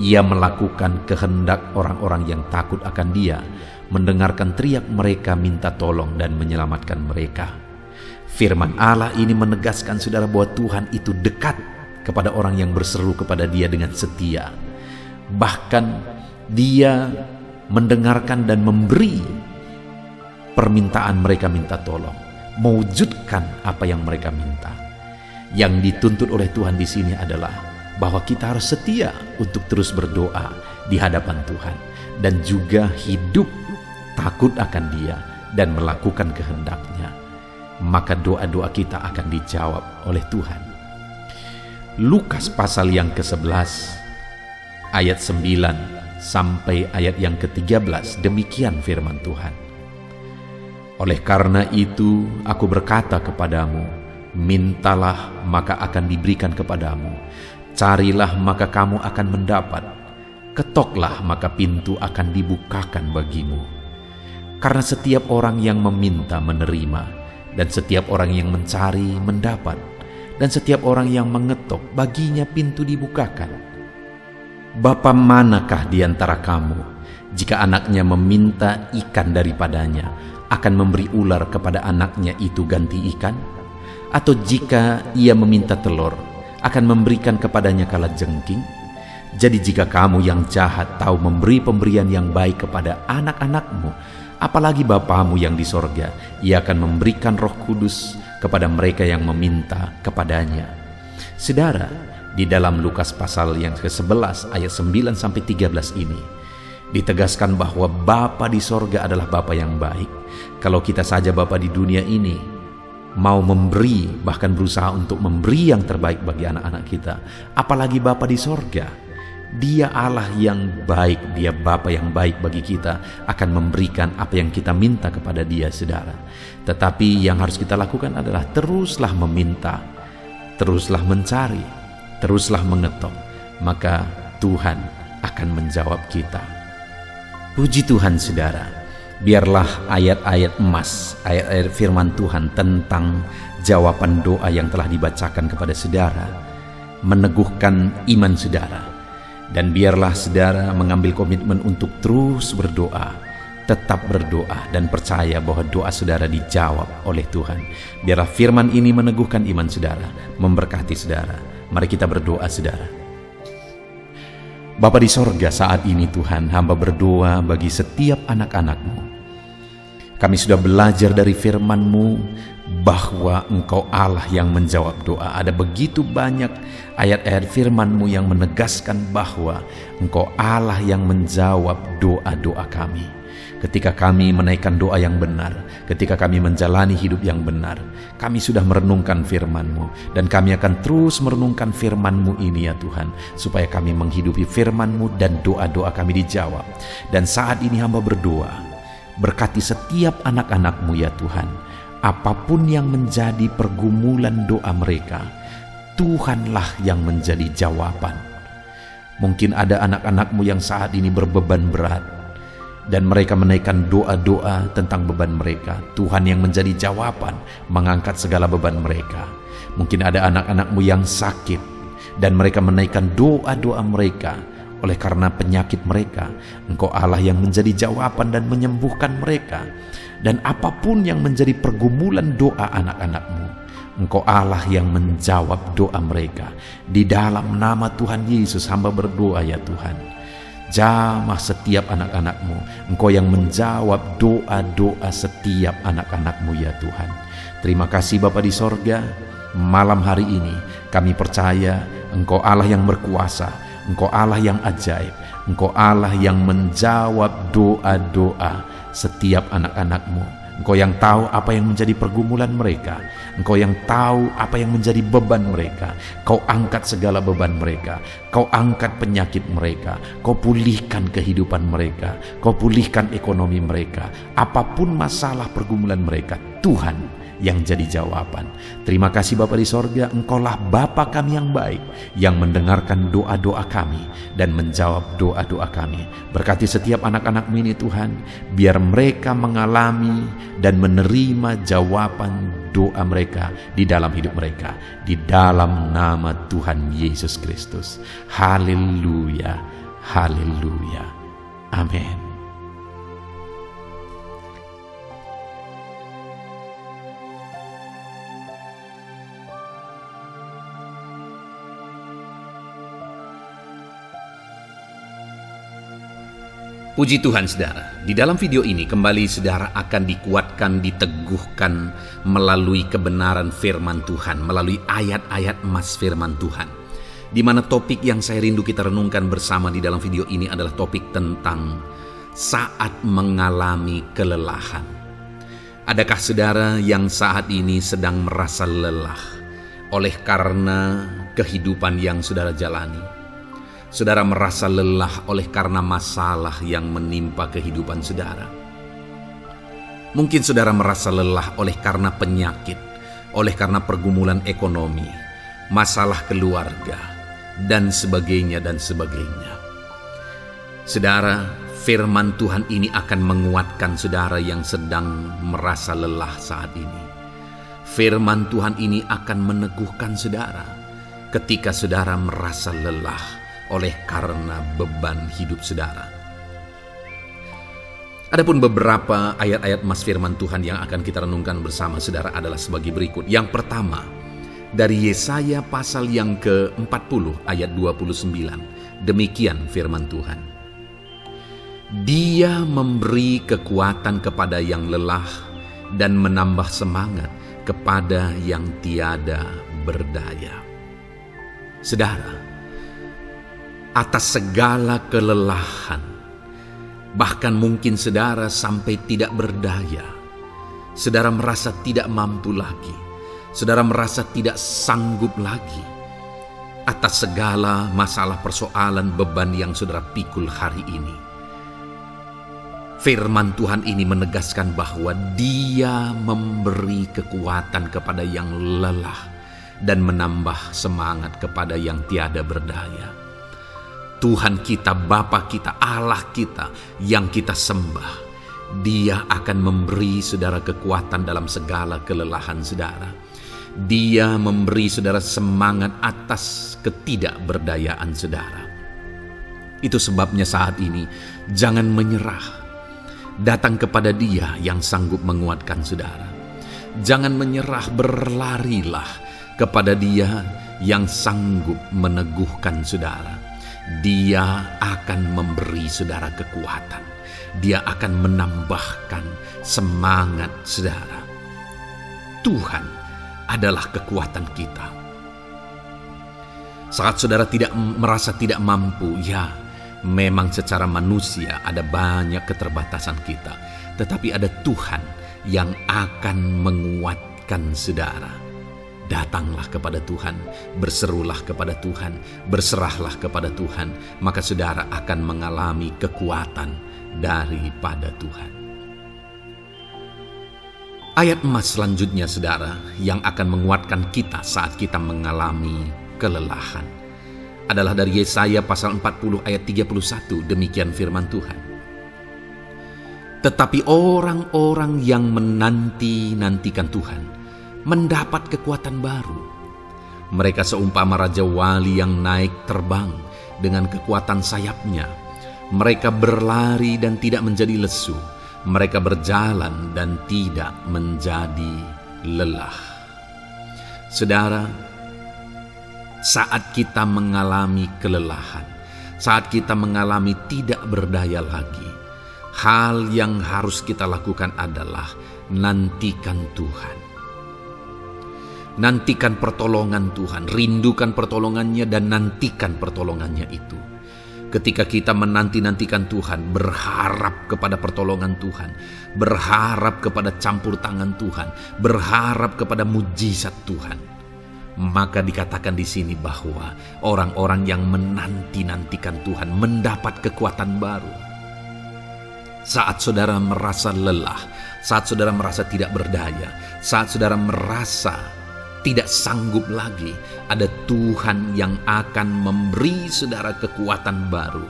Ia melakukan kehendak orang-orang yang takut akan Dia, mendengarkan teriak mereka minta tolong dan menyelamatkan mereka." Firman Allah ini menegaskan saudara bahwa Tuhan itu dekat kepada orang yang berseru kepada Dia dengan setia. Bahkan Dia mendengarkan dan memberi permintaan mereka minta tolong, mewujudkan apa yang mereka minta. Yang dituntut oleh Tuhan di sini adalah bahwa kita harus setia untuk terus berdoa di hadapan Tuhan, dan juga hidup takut akan Dia dan melakukan kehendak-Nya. Maka doa-doa kita akan dijawab oleh Tuhan. Lukas pasal yang ke-11 ayat 9 sampai ayat yang ke-13, demikian firman Tuhan. Oleh karena itu, aku berkata kepadamu, mintalah maka akan diberikan kepadamu, carilah maka kamu akan mendapat, ketoklah maka pintu akan dibukakan bagimu. Karena setiap orang yang meminta menerima, dan setiap orang yang mencari mendapat, dan setiap orang yang mengetok baginya pintu dibukakan. Bapa manakah di antara kamu, jika anaknya meminta ikan daripadanya, akan memberi ular kepada anaknya itu ganti ikan? Atau jika ia meminta telur, akan memberikan kepadanya kalajengking? Jadi jika kamu yang jahat tahu memberi pemberian yang baik kepada anak-anakmu, apalagi Bapamu yang di sorga, ia akan memberikan Roh Kudus kepada mereka yang meminta kepadanya. Saudara, di dalam Lukas pasal yang ke-11 ayat 9-13 ini ditegaskan bahwa Bapa di sorga adalah Bapa yang baik. Kalau kita saja Bapa di dunia ini mau memberi, bahkan berusaha untuk memberi yang terbaik bagi anak-anak kita, apalagi Bapa di sorga. Dia Allah yang baik, Dia Bapa yang baik bagi kita, akan memberikan apa yang kita minta kepada Dia, saudara. Tetapi yang harus kita lakukan adalah teruslah meminta, teruslah mencari, teruslah mengetok, maka Tuhan akan menjawab kita. Puji Tuhan, saudara. Biarlah ayat-ayat emas, ayat-ayat firman Tuhan tentang jawaban doa yang telah dibacakan kepada saudara meneguhkan iman saudara. Dan biarlah saudara mengambil komitmen untuk terus berdoa, tetap berdoa, dan percaya bahwa doa saudara dijawab oleh Tuhan. Biarlah firman ini meneguhkan iman saudara, memberkati saudara. Mari kita berdoa, saudara. Bapa di sorga, saat ini Tuhan, hamba berdoa bagi setiap anak-anak-Mu. Kami sudah belajar dari firman-Mu bahwa Engkau Allah yang menjawab doa. Ada begitu banyak ayat-ayat firman-Mu yang menegaskan bahwa Engkau Allah yang menjawab doa-doa kami. Ketika kami menaikkan doa yang benar, ketika kami menjalani hidup yang benar, kami sudah merenungkan firman-Mu, dan kami akan terus merenungkan firman-Mu ini ya Tuhan, supaya kami menghidupi firman-Mu dan doa-doa kami dijawab. Dan saat ini hamba berdoa, berkati setiap anak-anak-Mu ya Tuhan, apapun yang menjadi pergumulan doa mereka, Tuhanlah yang menjadi jawaban. Mungkin ada anak-anak-Mu yang saat ini berbeban berat, dan mereka menaikkan doa-doa tentang beban mereka. Tuhan yang menjadi jawaban, mengangkat segala beban mereka. Mungkin ada anak-anak-Mu yang sakit, dan mereka menaikkan doa-doa mereka. Oleh karena penyakit mereka, Engkau Allah yang menjadi jawaban dan menyembuhkan mereka. Dan apapun yang menjadi pergumulan doa anak-anak-Mu, Engkau Allah yang menjawab doa mereka. Di dalam nama Tuhan Yesus hamba berdoa ya Tuhan, jamah setiap anak-anak-Mu. Engkau yang menjawab doa-doa setiap anak-anak-Mu ya Tuhan. Terima kasih Bapa di sorga. Malam hari ini kami percaya Engkau Allah yang berkuasa, Engkau Allah yang ajaib, Engkau Allah yang menjawab doa-doa setiap anak-anak-Mu. Engkau yang tahu apa yang menjadi pergumulan mereka. Engkau yang tahu apa yang menjadi beban mereka. Kau angkat segala beban mereka. Kau angkat penyakit mereka. Kau pulihkan kehidupan mereka. Kau pulihkan ekonomi mereka. Apapun masalah pergumulan mereka, Tuhan yang jadi jawaban. Terima kasih Bapa di sorga, Engkaulah Bapa kami yang baik, yang mendengarkan doa-doa kami dan menjawab doa-doa kami. Berkati setiap anak-anak-Mu ini Tuhan, biar mereka mengalami dan menerima jawaban doa mereka di dalam hidup mereka, di dalam nama Tuhan Yesus Kristus. Haleluya, haleluya, amin. Puji Tuhan saudara, di dalam video ini kembali saudara akan dikuatkan, diteguhkan melalui kebenaran firman Tuhan, melalui ayat-ayat emas firman Tuhan. Di mana topik yang saya rindu kita renungkan bersama di dalam video ini adalah topik tentang saat mengalami kelelahan. Adakah saudara yang saat ini sedang merasa lelah oleh karena kehidupan yang saudara jalani? Saudara merasa lelah oleh karena masalah yang menimpa kehidupan saudara. Mungkin saudara merasa lelah oleh karena penyakit, oleh karena pergumulan ekonomi, masalah keluarga, dan sebagainya dan sebagainya. Saudara, firman Tuhan ini akan menguatkan saudara yang sedang merasa lelah saat ini. Firman Tuhan ini akan meneguhkan saudara ketika saudara merasa lelah oleh karena beban hidup saudara. Adapun beberapa ayat-ayat mas firman Tuhan yang akan kita renungkan bersama saudara adalah sebagai berikut. Yang pertama, dari Yesaya pasal yang ke-40 ayat 29. Demikian firman Tuhan. Dia memberi kekuatan kepada yang lelah dan menambah semangat kepada yang tiada berdaya. Saudara, atas segala kelelahan, bahkan mungkin saudara sampai tidak berdaya, saudara merasa tidak mampu lagi, saudara merasa tidak sanggup lagi atas segala masalah persoalan beban yang saudara pikul hari ini. Firman Tuhan ini menegaskan bahwa Dia memberi kekuatan kepada yang lelah dan menambah semangat kepada yang tiada berdaya. Tuhan kita, Bapa kita, Allah kita yang kita sembah, Dia akan memberi saudara kekuatan dalam segala kelelahan saudara. Dia memberi saudara semangat atas ketidakberdayaan saudara. Itu sebabnya saat ini jangan menyerah. Datang kepada Dia yang sanggup menguatkan saudara. Jangan menyerah, berlarilah kepada Dia yang sanggup meneguhkan saudara. Dia akan memberi saudara kekuatan. Dia akan menambahkan semangat saudara. Tuhan adalah kekuatan kita. Saat saudara merasa tidak mampu, ya memang secara manusia ada banyak keterbatasan kita. Tetapi ada Tuhan yang akan menguatkan saudara. Datanglah kepada Tuhan, berserulah kepada Tuhan, berserahlah kepada Tuhan, maka saudara akan mengalami kekuatan daripada Tuhan. Ayat emas selanjutnya saudara yang akan menguatkan kita saat kita mengalami kelelahan adalah dari Yesaya pasal 40 ayat 31. Demikian firman Tuhan. Tetapi orang-orang yang menanti-nantikan Tuhan mendapat kekuatan baru. Mereka seumpama Raja Wali yang naik terbang dengan kekuatan sayapnya. Mereka berlari dan tidak menjadi lesu. Mereka berjalan dan tidak menjadi lelah. Saudara, saat kita mengalami kelelahan, saat kita mengalami tidak berdaya lagi, hal yang harus kita lakukan adalah nantikan Tuhan. Nantikan pertolongan Tuhan, rindukan pertolongannya dan nantikan pertolongannya itu. Ketika kita menanti-nantikan Tuhan, berharap kepada pertolongan Tuhan, berharap kepada campur tangan Tuhan, berharap kepada mujizat Tuhan, maka dikatakan di sini bahwa orang-orang yang menanti-nantikan Tuhan mendapat kekuatan baru. Saat saudara merasa lelah, saat saudara merasa tidak berdaya, saat saudara merasa tidak sanggup lagi, ada Tuhan yang akan memberi saudara kekuatan baru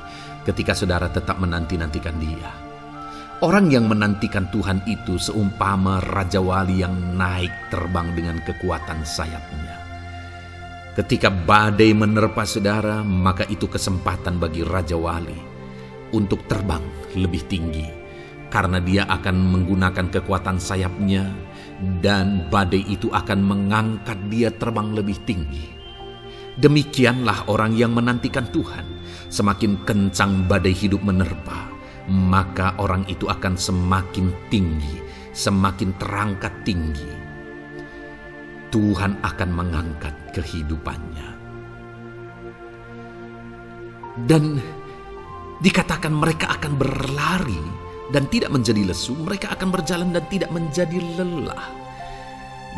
ketika saudara tetap menanti-nantikan Dia. Orang yang menantikan Tuhan itu seumpama Raja Wali yang naik terbang dengan kekuatan sayapnya. Ketika badai menerpa saudara, maka itu kesempatan bagi Raja Wali untuk terbang lebih tinggi, karena dia akan menggunakan kekuatan sayapnya dan badai itu akan mengangkat dia terbang lebih tinggi. Demikianlah orang yang menantikan Tuhan. Semakin kencang badai hidup menerpa, maka orang itu akan semakin tinggi, semakin terangkat tinggi. Tuhan akan mengangkat kehidupannya. Dan dikatakan mereka akan berlari dan tidak menjadi lesu, mereka akan berjalan dan tidak menjadi lelah.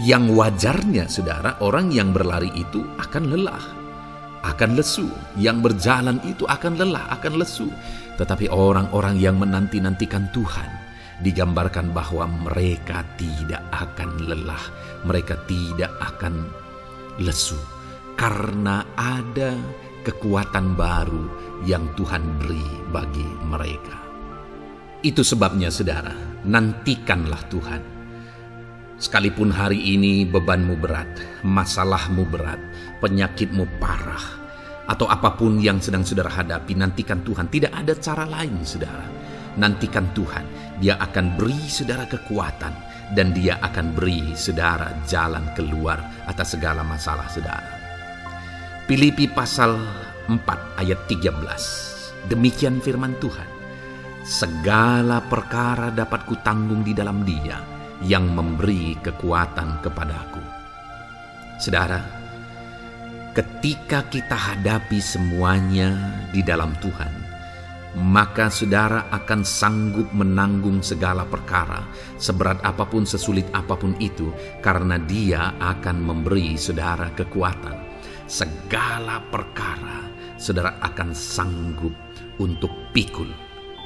Yang wajarnya saudara, orang yang berlari itu akan lelah, akan lesu. Yang berjalan itu akan lelah, akan lesu. Tetapi orang-orang yang menanti-nantikan Tuhan, digambarkan bahwa mereka tidak akan lelah, mereka tidak akan lesu, karena ada kekuatan baru yang Tuhan beri bagi mereka. Itu sebabnya saudara, nantikanlah Tuhan. Sekalipun hari ini bebanmu berat, masalahmu berat, penyakitmu parah, atau apapun yang sedang saudara hadapi, nantikan Tuhan. Tidak ada cara lain saudara. Nantikan Tuhan. Dia akan beri saudara kekuatan, dan Dia akan beri saudara jalan keluar atas segala masalah saudara. Filipi pasal 4 ayat 13. Demikian firman Tuhan. Segala perkara dapat kutanggung di dalam Dia yang memberi kekuatan kepadaku. Saudara, ketika kita hadapi semuanya di dalam Tuhan, maka saudara akan sanggup menanggung segala perkara, seberat apapun, sesulit apapun itu, karena Dia akan memberi saudara kekuatan. Segala perkara saudara akan sanggup untuk pikul,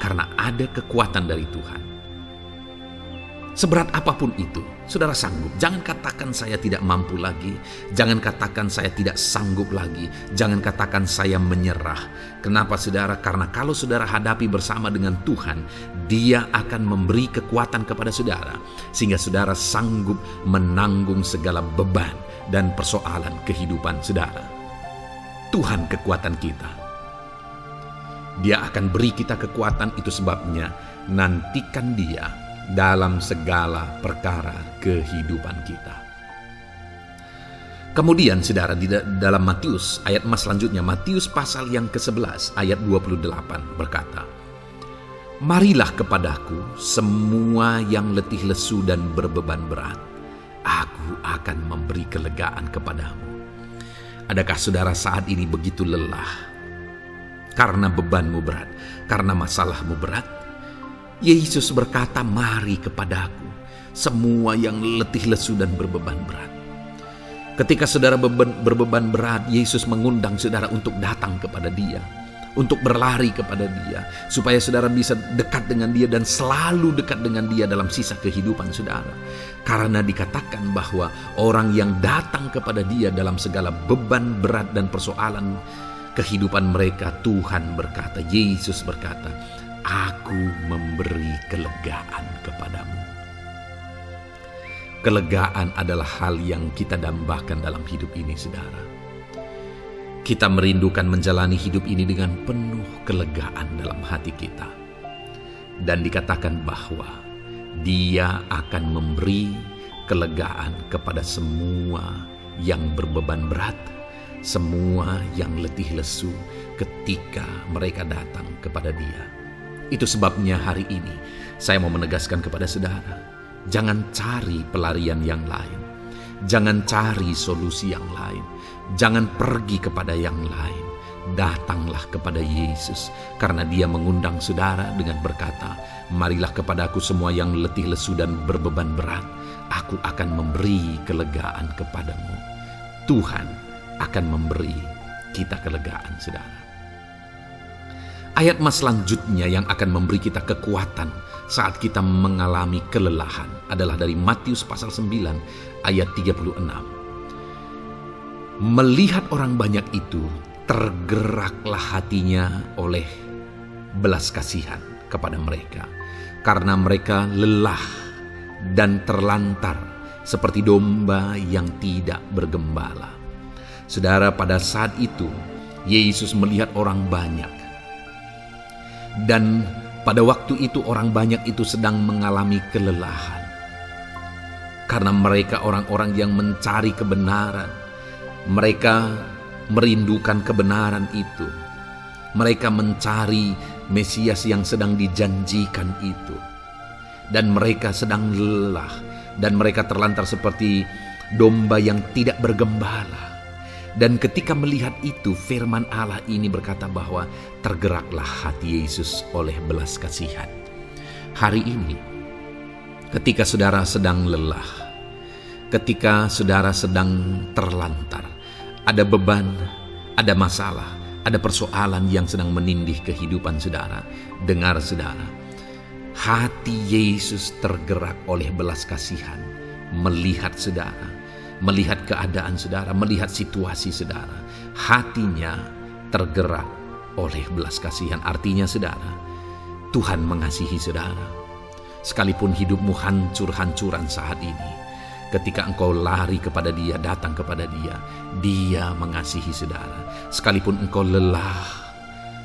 karena ada kekuatan dari Tuhan. Seberat apapun itu, saudara sanggup. Jangan katakan saya tidak mampu lagi. Jangan katakan saya tidak sanggup lagi. Jangan katakan saya menyerah. Kenapa saudara? Karena kalau saudara hadapi bersama dengan Tuhan, Dia akan memberi kekuatan kepada saudara, sehingga saudara sanggup menanggung segala beban dan persoalan kehidupan saudara. Tuhan kekuatan kita. Dia akan beri kita kekuatan, itu sebabnya nantikan Dia dalam segala perkara kehidupan kita. Kemudian saudara, di dalam Matius ayat selanjutnya, Matius pasal yang ke-11 ayat 28 berkata, marilah kepadaku semua yang letih lesu dan berbeban berat, aku akan memberi kelegaan kepadamu. Adakah saudara saat ini begitu lelah karena bebanmu berat, karena masalahmu berat? Yesus berkata, mari kepadaku semua yang letih lesu dan berbeban berat. Ketika saudara berbeban berat, Yesus mengundang saudara untuk datang kepada Dia, untuk berlari kepada Dia, supaya saudara bisa dekat dengan Dia dan selalu dekat dengan Dia dalam sisa kehidupan saudara. Karena dikatakan bahwa orang yang datang kepada Dia dalam segala beban berat dan persoalan kehidupan mereka, Tuhan berkata, Yesus berkata, aku memberi kelegaan kepadamu. Kelegaan adalah hal yang kita dambakan dalam hidup ini, saudara. Kita merindukan menjalani hidup ini dengan penuh kelegaan dalam hati kita. Dan dikatakan bahwa Dia akan memberi kelegaan kepada semua yang berbeban berat, semua yang letih lesu ketika mereka datang kepada Dia. Itu sebabnya hari ini saya mau menegaskan kepada saudara, jangan cari pelarian yang lain. Jangan cari solusi yang lain. Jangan pergi kepada yang lain. Datanglah kepada Yesus, karena Dia mengundang saudara dengan berkata, marilah kepadaku semua yang letih lesu dan berbeban berat, aku akan memberi kelegaan kepadamu. Tuhan akan memberi kita kelegaan, saudara. Ayat selanjutnya yang akan memberi kita kekuatan saat kita mengalami kelelahan adalah dari Matius pasal 9 ayat 36. Melihat orang banyak itu, tergeraklah hatinya oleh belas kasihan kepada mereka, karena mereka lelah dan terlantar seperti domba yang tidak bergembala. Saudara, pada saat itu Yesus melihat orang banyak. Dan pada waktu itu orang banyak itu sedang mengalami kelelahan. Karena mereka orang-orang yang mencari kebenaran. Mereka merindukan kebenaran itu. Mereka mencari Mesias yang sedang dijanjikan itu. Dan mereka sedang lelah. Dan mereka terlantar seperti domba yang tidak bergembala. Dan ketika melihat itu, firman Allah ini berkata bahwa tergeraklah hati Yesus oleh belas kasihan. Hari ini, ketika saudara sedang lelah, ketika saudara sedang terlantar, ada beban, ada masalah, ada persoalan yang sedang menindih kehidupan saudara. Dengar saudara, hati Yesus tergerak oleh belas kasihan, melihat saudara, melihat keadaan saudara, melihat situasi saudara. Hatinya tergerak oleh belas kasihan. Artinya saudara, Tuhan mengasihi saudara. Sekalipun hidupmu hancur-hancuran saat ini, ketika engkau lari kepada Dia, datang kepada Dia, Dia mengasihi saudara. Sekalipun engkau lelah,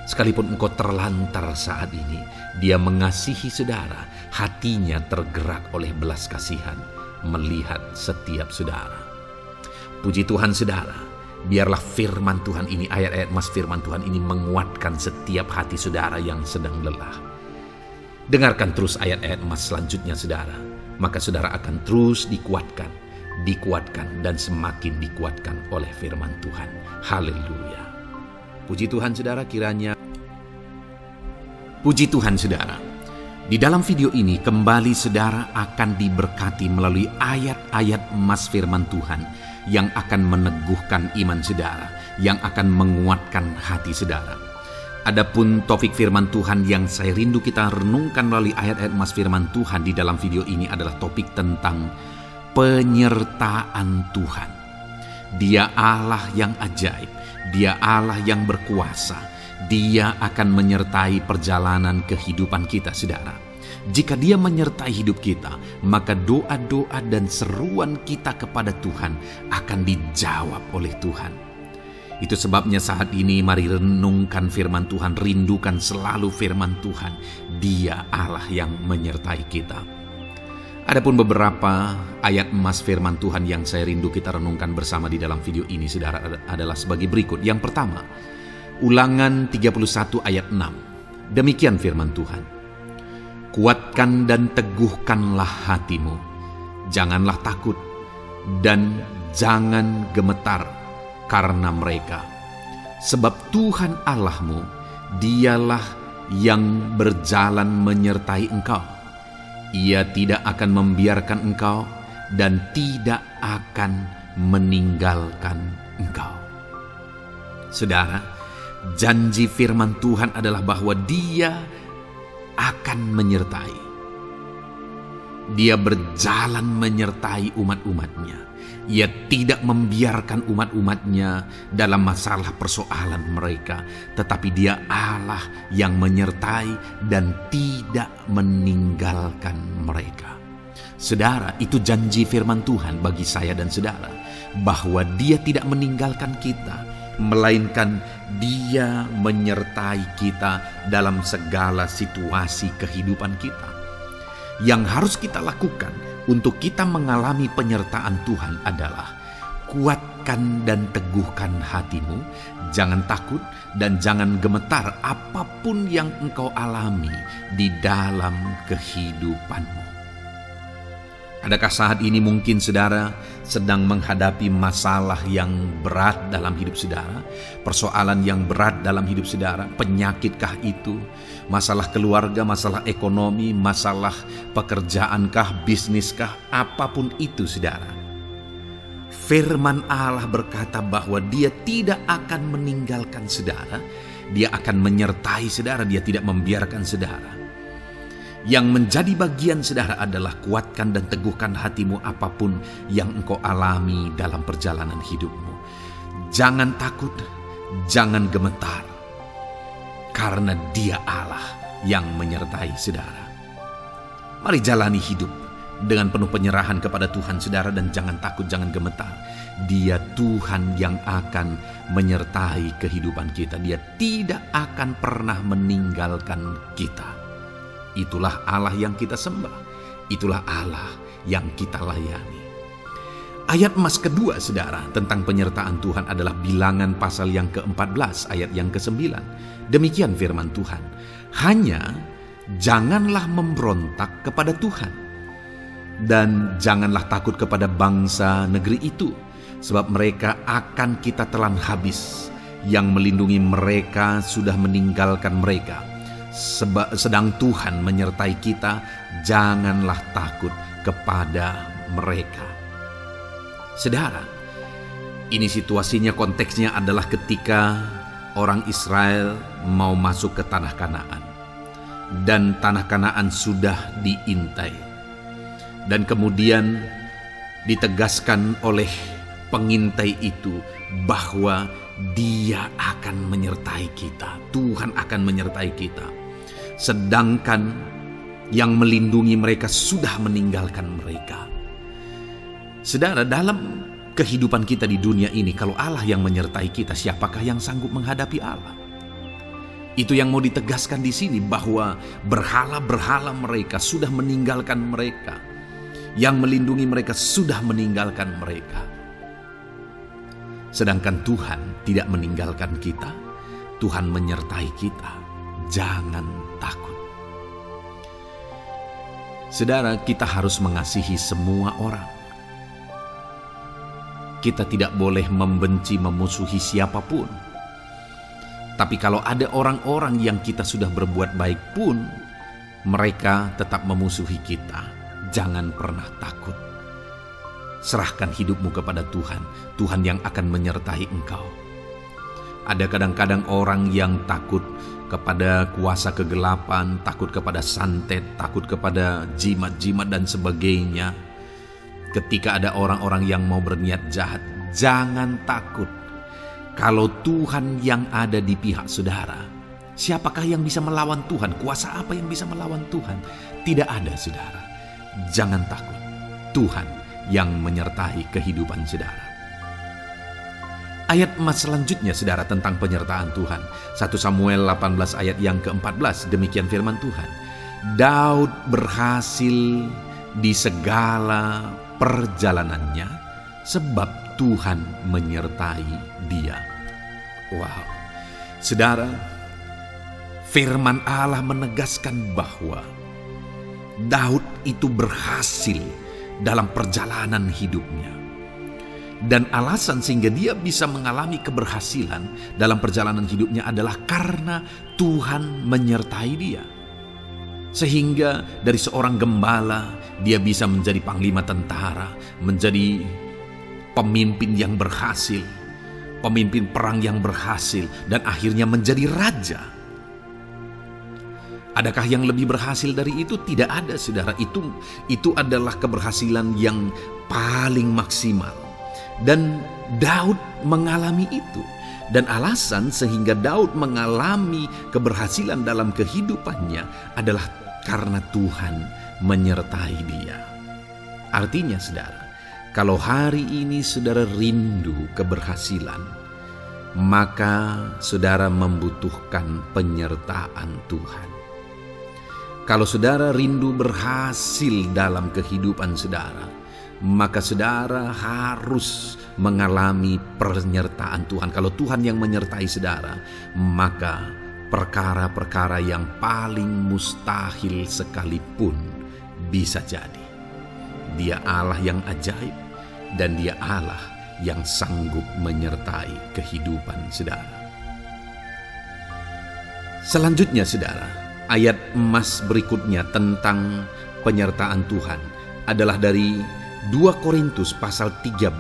sekalipun engkau terlantar saat ini, Dia mengasihi saudara. Hatinya tergerak oleh belas kasihan, melihat setiap saudara. Puji Tuhan saudara. Biarlah firman Tuhan ini, ayat-ayat mas firman Tuhan ini menguatkan setiap hati saudara yang sedang lelah. Dengarkan terus ayat-ayat emas selanjutnya saudara. Maka saudara akan terus dikuatkan, dan semakin dikuatkan oleh firman Tuhan. Haleluya. Puji Tuhan saudara, kiranya. Puji Tuhan saudara. Di dalam video ini kembali saudara akan diberkati melalui ayat-ayat emas firman Tuhan yang akan meneguhkan iman saudara, yang akan menguatkan hati saudara. Adapun topik firman Tuhan yang saya rindu kita renungkan melalui ayat-ayat emas firman Tuhan di dalam video ini adalah topik tentang penyertaan Tuhan. Dia Allah yang ajaib, Dia Allah yang berkuasa. Dia akan menyertai perjalanan kehidupan kita saudara. Jika Dia menyertai hidup kita, maka doa-doa dan seruan kita kepada Tuhan akan dijawab oleh Tuhan. Itu sebabnya saat ini mari renungkan firman Tuhan, rindukan selalu firman Tuhan. Dia Allah yang menyertai kita. Adapun beberapa ayat emas firman Tuhan yang saya rindu kita renungkan bersama di dalam video ini saudara adalah sebagai berikut. Yang pertama, Ulangan 31 ayat 6. Demikian firman Tuhan. Kuatkan dan teguhkanlah hatimu. Janganlah takut dan jangan gemetar karena mereka. Sebab Tuhan Allahmu, Dialah yang berjalan menyertai engkau. Ia tidak akan membiarkan engkau dan tidak akan meninggalkan engkau. Saudara, janji firman Tuhan adalah bahwa Dia akan menyertai. Dia berjalan menyertai umat-umatnya. Ia tidak membiarkan umat-umatnya dalam masalah persoalan mereka, tetapi Dia Allah yang menyertai dan tidak meninggalkan mereka. Saudara, itu janji firman Tuhan bagi saya dan saudara, bahwa Dia tidak meninggalkan kita, melainkan Dia menyertai kita dalam segala situasi kehidupan kita. Yang harus kita lakukan untuk kita mengalami penyertaan Tuhan adalah kuatkan dan teguhkan hatimu, jangan takut dan jangan gemetar apapun yang engkau alami di dalam kehidupanmu. Adakah saat ini mungkin saudara sedang menghadapi masalah yang berat dalam hidup saudara? Persoalan yang berat dalam hidup saudara? Penyakitkah itu? Masalah keluarga, masalah ekonomi, masalah pekerjaankah, bisniskah? Apapun itu saudara. Firman Allah berkata bahwa Dia tidak akan meninggalkan saudara. Dia akan menyertai saudara, Dia tidak membiarkan saudara. Yang menjadi bagian saudara adalah kuatkan dan teguhkan hatimu apapun yang engkau alami dalam perjalanan hidupmu. Jangan takut, jangan gemetar, karena Dia Allah yang menyertai saudara. Mari jalani hidup dengan penuh penyerahan kepada Tuhan saudara, dan jangan takut, jangan gemetar. Dia Tuhan yang akan menyertai kehidupan kita. Dia tidak akan pernah meninggalkan kita. Itulah Allah yang kita sembah. Itulah Allah yang kita layani. Ayat emas kedua saudara tentang penyertaan Tuhan adalah Bilangan pasal yang ke-14 ayat yang ke-9. Demikian firman Tuhan. Hanya janganlah memberontak kepada Tuhan, dan janganlah takut kepada bangsa negeri itu, sebab mereka akan kita telan habis. Yang melindungi mereka sudah meninggalkan mereka. Sedang Tuhan menyertai kita, janganlah takut kepada mereka. Saudara, ini situasinya, konteksnya adalah ketika orang Israel mau masuk ke tanah Kanaan. dan tanah Kanaan sudah diintai. Dan kemudian ditegaskan oleh pengintai itu bahwa Dia akan menyertai kita. Tuhan akan menyertai kita. Sedangkan yang melindungi mereka sudah meninggalkan mereka. Saudara, dalam kehidupan kita di dunia ini, kalau Allah yang menyertai kita, siapakah yang sanggup menghadapi Allah? Itu yang mau ditegaskan di sini, bahwa berhala-berhala mereka sudah meninggalkan mereka. Yang melindungi mereka sudah meninggalkan mereka. Sedangkan Tuhan tidak meninggalkan kita. Tuhan menyertai kita. Jangan takut. Saudara, kita harus mengasihi semua orang. Kita tidak boleh membenci, memusuhi siapapun. Tapi kalau ada orang-orang yang kita sudah berbuat baik pun, mereka tetap memusuhi kita. Jangan pernah takut. Serahkan hidupmu kepada Tuhan. Tuhan yang akan menyertai engkau. Ada kadang-kadang orang yang takut kepada kuasa kegelapan, takut kepada santet, takut kepada jimat-jimat dan sebagainya. Ketika ada orang-orang yang mau berniat jahat, jangan takut. Kalau Tuhan yang ada di pihak saudara, siapakah yang bisa melawan Tuhan? Kuasa apa yang bisa melawan Tuhan? Tidak ada, saudara. Jangan takut. Tuhan yang menyertai kehidupan saudara. Ayat emas selanjutnya, saudara, tentang penyertaan Tuhan. 1 Samuel 18 ayat yang ke-14, demikian firman Tuhan. Daud berhasil di segala perjalanannya sebab Tuhan menyertai dia. Wow. Saudara, firman Allah menegaskan bahwa Daud itu berhasil dalam perjalanan hidupnya. Dan alasan sehingga dia bisa mengalami keberhasilan dalam perjalanan hidupnya adalah karena Tuhan menyertai dia. Sehingga dari seorang gembala, dia bisa menjadi panglima tentara, menjadi pemimpin yang berhasil, pemimpin perang yang berhasil, dan akhirnya menjadi raja. Adakah yang lebih berhasil dari itu? Tidak ada, saudara. Itu adalah keberhasilan yang paling maksimal. Dan Daud mengalami itu. Dan alasan sehingga Daud mengalami keberhasilan dalam kehidupannya adalah karena Tuhan menyertai dia. Artinya, saudara, kalau hari ini saudara rindu keberhasilan, maka saudara membutuhkan penyertaan Tuhan. Kalau saudara rindu berhasil dalam kehidupan saudara, maka saudara harus mengalami penyertaan Tuhan. Kalau Tuhan yang menyertai saudara, maka perkara-perkara yang paling mustahil sekalipun bisa jadi. Dia Allah yang ajaib, dan Dia Allah yang sanggup menyertai kehidupan saudara. Selanjutnya, saudara, ayat emas berikutnya tentang penyertaan Tuhan adalah dari 2 Korintus pasal 13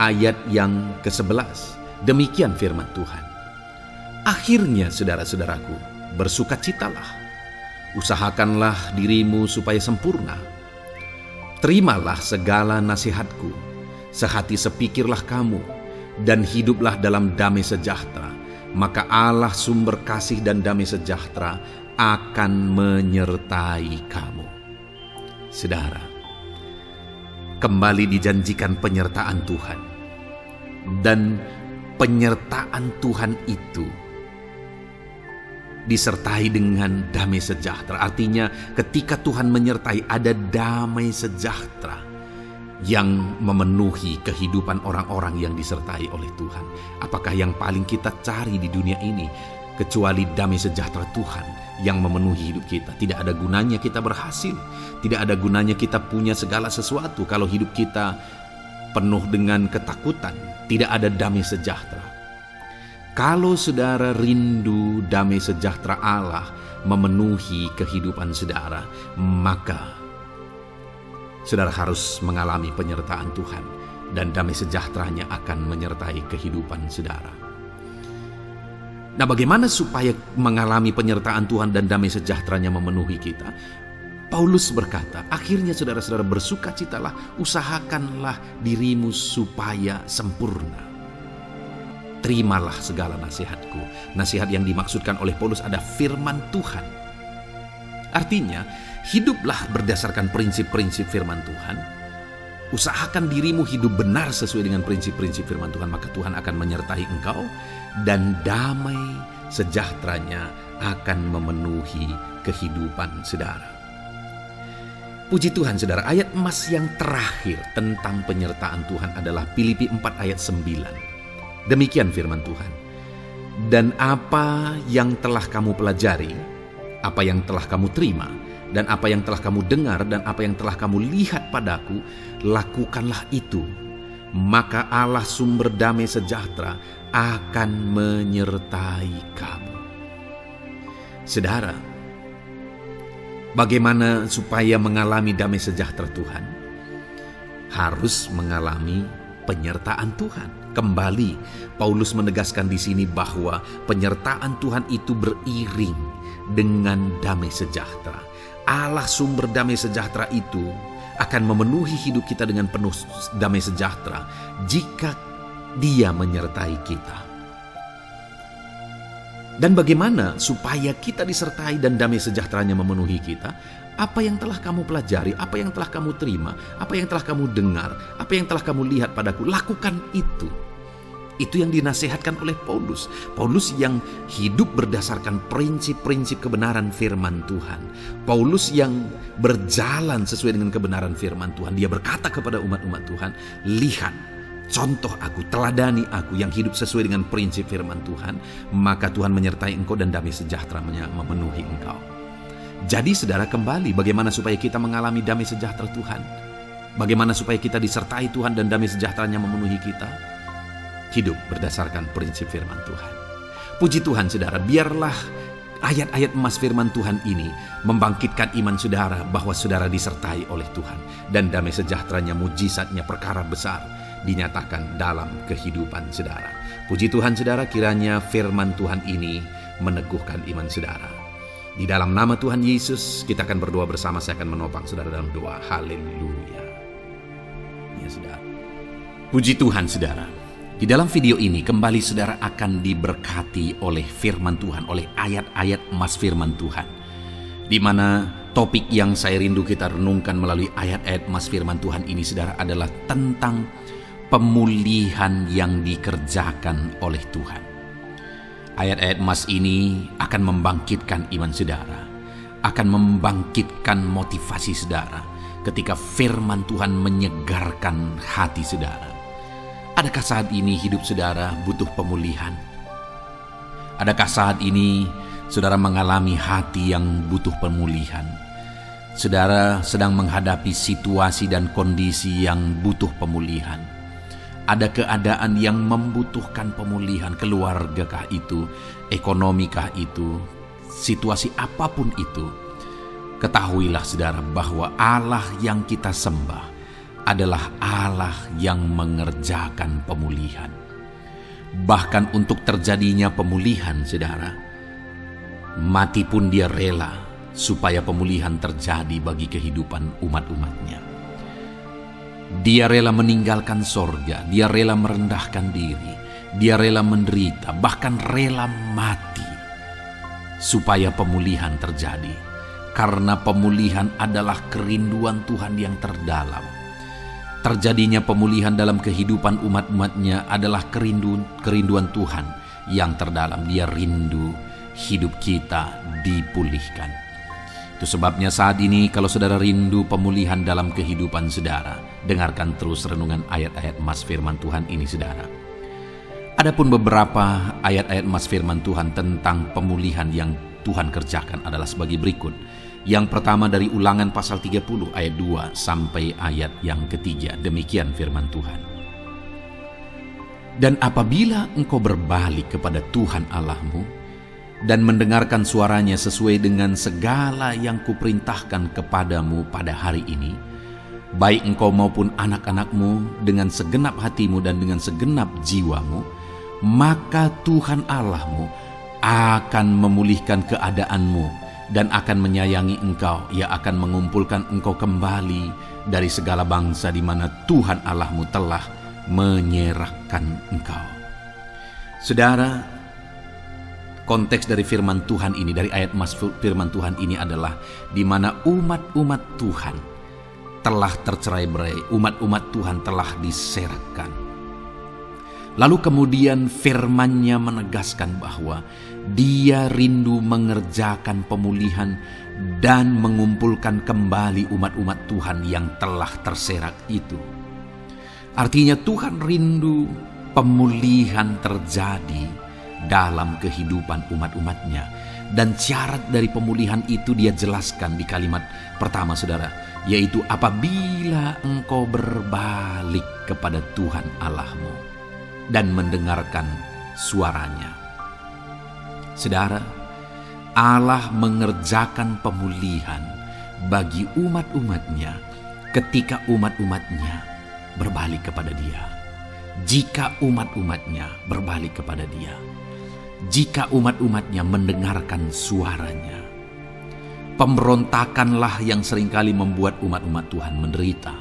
ayat yang ke-11. Demikian firman Tuhan. Akhirnya, saudara-saudaraku, bersukacitalah. Usahakanlah dirimu supaya sempurna. Terimalah segala nasihatku. Sehati sepikirlah kamu, dan hiduplah dalam damai sejahtera. Maka Allah sumber kasih dan damai sejahtera akan menyertai kamu. Saudara, kembali dijanjikan penyertaan Tuhan. Dan penyertaan Tuhan itu disertai dengan damai sejahtera. Artinya ketika Tuhan menyertai, ada damai sejahtera yang memenuhi kehidupan orang-orang yang disertai oleh Tuhan. Apakah yang paling kita cari di dunia ini kecuali damai sejahtera Tuhan yang memenuhi hidup kita? Tidak ada gunanya kita berhasil, tidak ada gunanya kita punya segala sesuatu kalau hidup kita penuh dengan ketakutan, tidak ada damai sejahtera. Kalau saudara rindu damai sejahtera Allah memenuhi kehidupan saudara, maka saudara harus mengalami penyertaan Tuhan, dan damai sejahteranya akan menyertai kehidupan saudara. Nah, bagaimana supaya mengalami penyertaan Tuhan dan damai sejahteranya memenuhi kita? Paulus berkata, akhirnya saudara-saudara bersukacitalah, usahakanlah dirimu supaya sempurna. Terimalah segala nasihatku. Nasihat yang dimaksudkan oleh Paulus ada firman Tuhan. Artinya, hiduplah berdasarkan prinsip-prinsip firman Tuhan. Usahakan dirimu hidup benar sesuai dengan prinsip-prinsip firman Tuhan, maka Tuhan akan menyertai engkau dan damai sejahteranya akan memenuhi kehidupan saudara. Puji Tuhan saudara, ayat emas yang terakhir tentang penyertaan Tuhan adalah Filipi 4 ayat 9. Demikian firman Tuhan. Dan apa yang telah kamu pelajari, apa yang telah kamu terima, dan apa yang telah kamu dengar, dan apa yang telah kamu lihat padaku, lakukanlah itu. Maka Allah sumber damai sejahtera akan menyertai kamu. Saudara, bagaimana supaya mengalami damai sejahtera Tuhan? Harus mengalami penyertaan Tuhan. Kembali, Paulus menegaskan di sini bahwa penyertaan Tuhan itu beriring dengan damai sejahtera. Allah sumber damai sejahtera itu akan memenuhi hidup kita dengan penuh damai sejahtera jika Dia menyertai kita. Dan bagaimana supaya kita disertai dan damai sejahteranya memenuhi kita? Apa yang telah kamu pelajari, apa yang telah kamu terima, apa yang telah kamu dengar, apa yang telah kamu lihat padaku, lakukan itu. Itu yang dinasihatkan oleh Paulus. Paulus yang hidup berdasarkan prinsip-prinsip kebenaran firman Tuhan. Paulus yang berjalan sesuai dengan kebenaran firman Tuhan. Dia berkata kepada umat-umat Tuhan, lihat, contoh aku, teladani aku yang hidup sesuai dengan prinsip firman Tuhan, maka Tuhan menyertai engkau dan damai sejahtera memenuhi engkau. Jadi saudara, kembali bagaimana supaya kita mengalami damai sejahtera Tuhan? Bagaimana supaya kita disertai Tuhan dan damai sejahteranya memenuhi kita? Hidup berdasarkan prinsip firman Tuhan. Puji Tuhan saudara, biarlah ayat-ayat emas firman Tuhan ini membangkitkan iman saudara bahwa saudara disertai oleh Tuhan. Dan damai sejahteranya, mujizatnya, perkara besar dinyatakan dalam kehidupan saudara. Puji Tuhan saudara, kiranya firman Tuhan ini meneguhkan iman saudara. Di dalam nama Tuhan Yesus kita akan berdoa bersama. Saya akan menopang saudara dalam doa. Haleluya. Ya saudara. Puji Tuhan saudara. Di dalam video ini kembali saudara akan diberkati oleh firman Tuhan, oleh ayat-ayat emas firman Tuhan. Di mana topik yang saya rindu kita renungkan melalui ayat-ayat emas firman Tuhan ini saudara adalah tentang pemulihan yang dikerjakan oleh Tuhan. Ayat-ayat emas ini akan membangkitkan iman saudara, akan membangkitkan motivasi saudara ketika firman Tuhan menyegarkan hati saudara. Adakah saat ini hidup saudara butuh pemulihan? Adakah saat ini saudara mengalami hati yang butuh pemulihan? Saudara sedang menghadapi situasi dan kondisi yang butuh pemulihan. Ada keadaan yang membutuhkan pemulihan, keluargakah itu, ekonomikah itu, situasi apapun itu. Ketahuilah saudara bahwa Allah yang kita sembah adalah Allah yang mengerjakan pemulihan. Bahkan untuk terjadinya pemulihan saudara, mati pun Dia rela supaya pemulihan terjadi bagi kehidupan umat-umatnya. Dia rela meninggalkan sorga, Dia rela merendahkan diri, Dia rela menderita, bahkan rela mati supaya pemulihan terjadi. Karena pemulihan adalah kerinduan Tuhan yang terdalam. Terjadinya pemulihan dalam kehidupan umat-umatnya adalah kerinduan Tuhan yang terdalam. Dia rindu hidup kita dipulihkan. Itu sebabnya saat ini kalau saudara rindu pemulihan dalam kehidupan saudara, dengarkan terus renungan ayat-ayat emas firman Tuhan ini saudara. Adapun beberapa ayat-ayat emas firman Tuhan tentang pemulihan yang Tuhan kerjakan adalah sebagai berikut. Yang pertama dari Ulangan pasal 30 ayat 2 sampai ayat yang ketiga. Demikian firman Tuhan. Dan apabila engkau berbalik kepada Tuhan Allahmu dan mendengarkan suaranya sesuai dengan segala yang kuperintahkan kepadamu pada hari ini, baik engkau maupun anak-anakmu dengan segenap hatimu dan dengan segenap jiwamu, maka Tuhan Allahmu akan memulihkan keadaanmu dan akan menyayangi engkau. Ia akan mengumpulkan engkau kembali dari segala bangsa di mana Tuhan Allahmu telah menyerahkan engkau. Saudara, konteks dari firman Tuhan ini, dari ayat firman Tuhan ini adalah di mana umat-umat Tuhan telah tercerai-berai, umat-umat Tuhan telah diserahkan. Lalu kemudian firman-Nya menegaskan bahwa Dia rindu mengerjakan pemulihan dan mengumpulkan kembali umat-umat Tuhan yang telah terserak itu. Artinya Tuhan rindu pemulihan terjadi dalam kehidupan umat-umatnya. Dan syarat dari pemulihan itu Dia jelaskan di kalimat pertama, saudara, yaitu apabila engkau berbalik kepada Tuhan Allahmu dan mendengarkan suaranya. Saudara, Allah mengerjakan pemulihan bagi umat-umatnya ketika umat-umatnya berbalik kepada Dia. Jika umat-umatnya berbalik kepada Dia, jika umat-umatnya mendengarkan suaranya. Pemberontakanlah yang seringkali membuat umat-umat Tuhan menderita.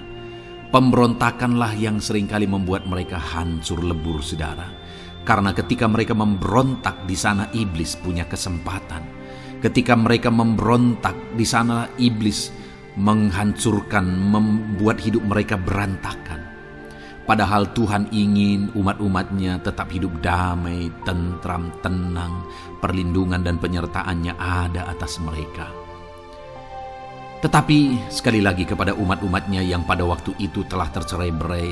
Pemberontakanlah yang seringkali membuat mereka hancur lebur, saudara. Karena ketika mereka memberontak, di sana iblis punya kesempatan. Ketika mereka memberontak, di sana iblis menghancurkan, membuat hidup mereka berantakan. Padahal Tuhan ingin umat-umatnya tetap hidup damai, tentram, tenang, perlindungan dan penyertaan-Nya ada atas mereka. Tetapi sekali lagi kepada umat-umatnya yang pada waktu itu telah tercerai-berai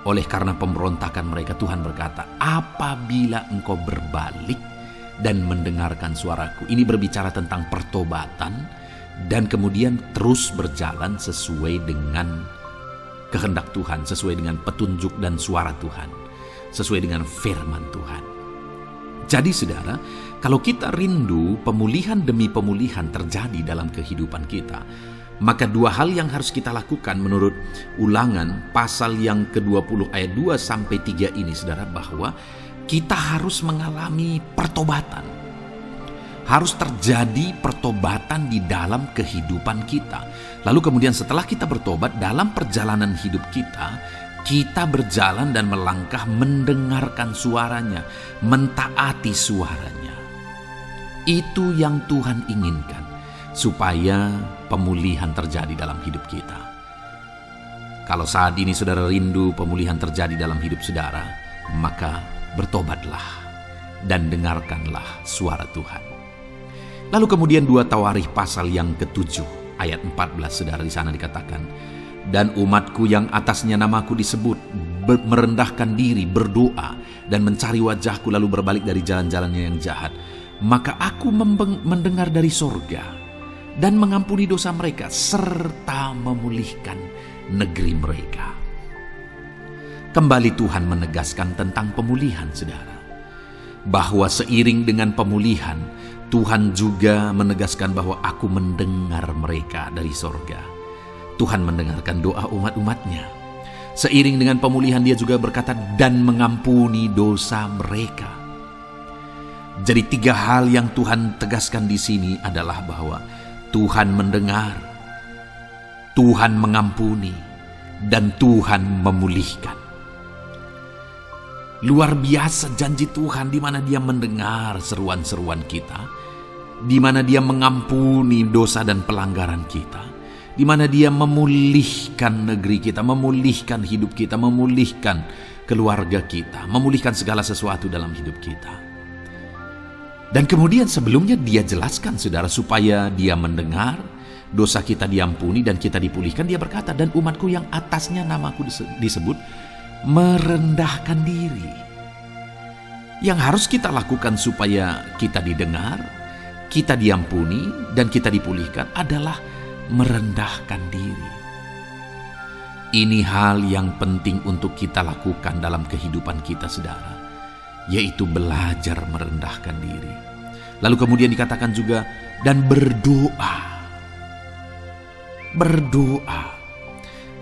oleh karena pemberontakan mereka, Tuhan berkata, apabila engkau berbalik dan mendengarkan suaraku. Ini berbicara tentang pertobatan dan kemudian terus berjalan sesuai dengan kehendak Tuhan, sesuai dengan petunjuk dan suara Tuhan, sesuai dengan firman Tuhan. Jadi saudara, kalau kita rindu pemulihan demi pemulihan terjadi dalam kehidupan kita, maka dua hal yang harus kita lakukan menurut Ulangan pasal yang ke-20 ayat 2-3 ini, saudara, bahwa kita harus mengalami pertobatan. Harus terjadi pertobatan di dalam kehidupan kita. Lalu kemudian setelah kita bertobat, dalam perjalanan hidup kita berjalan dan melangkah mendengarkan suaranya, mentaati suaranya. Itu yang Tuhan inginkan, supaya pemulihan terjadi dalam hidup kita. Kalau saat ini saudara rindu pemulihan terjadi dalam hidup saudara, maka bertobatlah dan dengarkanlah suara Tuhan. Lalu kemudian 2 Tawarikh pasal yang ke-7 ayat 14, saudara, di sana dikatakan, dan umatku yang atasnya namaku disebut merendahkan diri, berdoa dan mencari wajahku, lalu berbalik dari jalan-jalannya yang jahat, maka aku mendengar dari sorga dan mengampuni dosa mereka serta memulihkan negeri mereka. Kembali Tuhan menegaskan tentang pemulihan, saudara, bahwa seiring dengan pemulihan Tuhan juga menegaskan bahwa aku mendengar mereka dari sorga. Tuhan mendengarkan doa umat-umatnya. Seiring dengan pemulihan Dia juga berkata dan mengampuni dosa mereka. Jadi 3 hal yang Tuhan tegaskan di sini adalah bahwa Tuhan mendengar, Tuhan mengampuni, dan Tuhan memulihkan. Luar biasa janji Tuhan, di mana Dia mendengar seruan-seruan kita, di mana Dia mengampuni dosa dan pelanggaran kita, di mana Dia memulihkan negeri kita, memulihkan hidup kita, memulihkan keluarga kita, memulihkan segala sesuatu dalam hidup kita. Dan kemudian sebelumnya Dia jelaskan, saudara, supaya Dia mendengar, dosa kita diampuni dan kita dipulihkan. Dia berkata, dan umatku yang atasnya namaku disebut merendahkan diri. Yang harus kita lakukan supaya kita didengar, kita diampuni, dan kita dipulihkan adalah merendahkan diri. Ini hal yang penting untuk kita lakukan dalam kehidupan kita, saudara, yaitu belajar merendahkan diri. Lalu kemudian dikatakan juga, dan berdoa. Berdoa.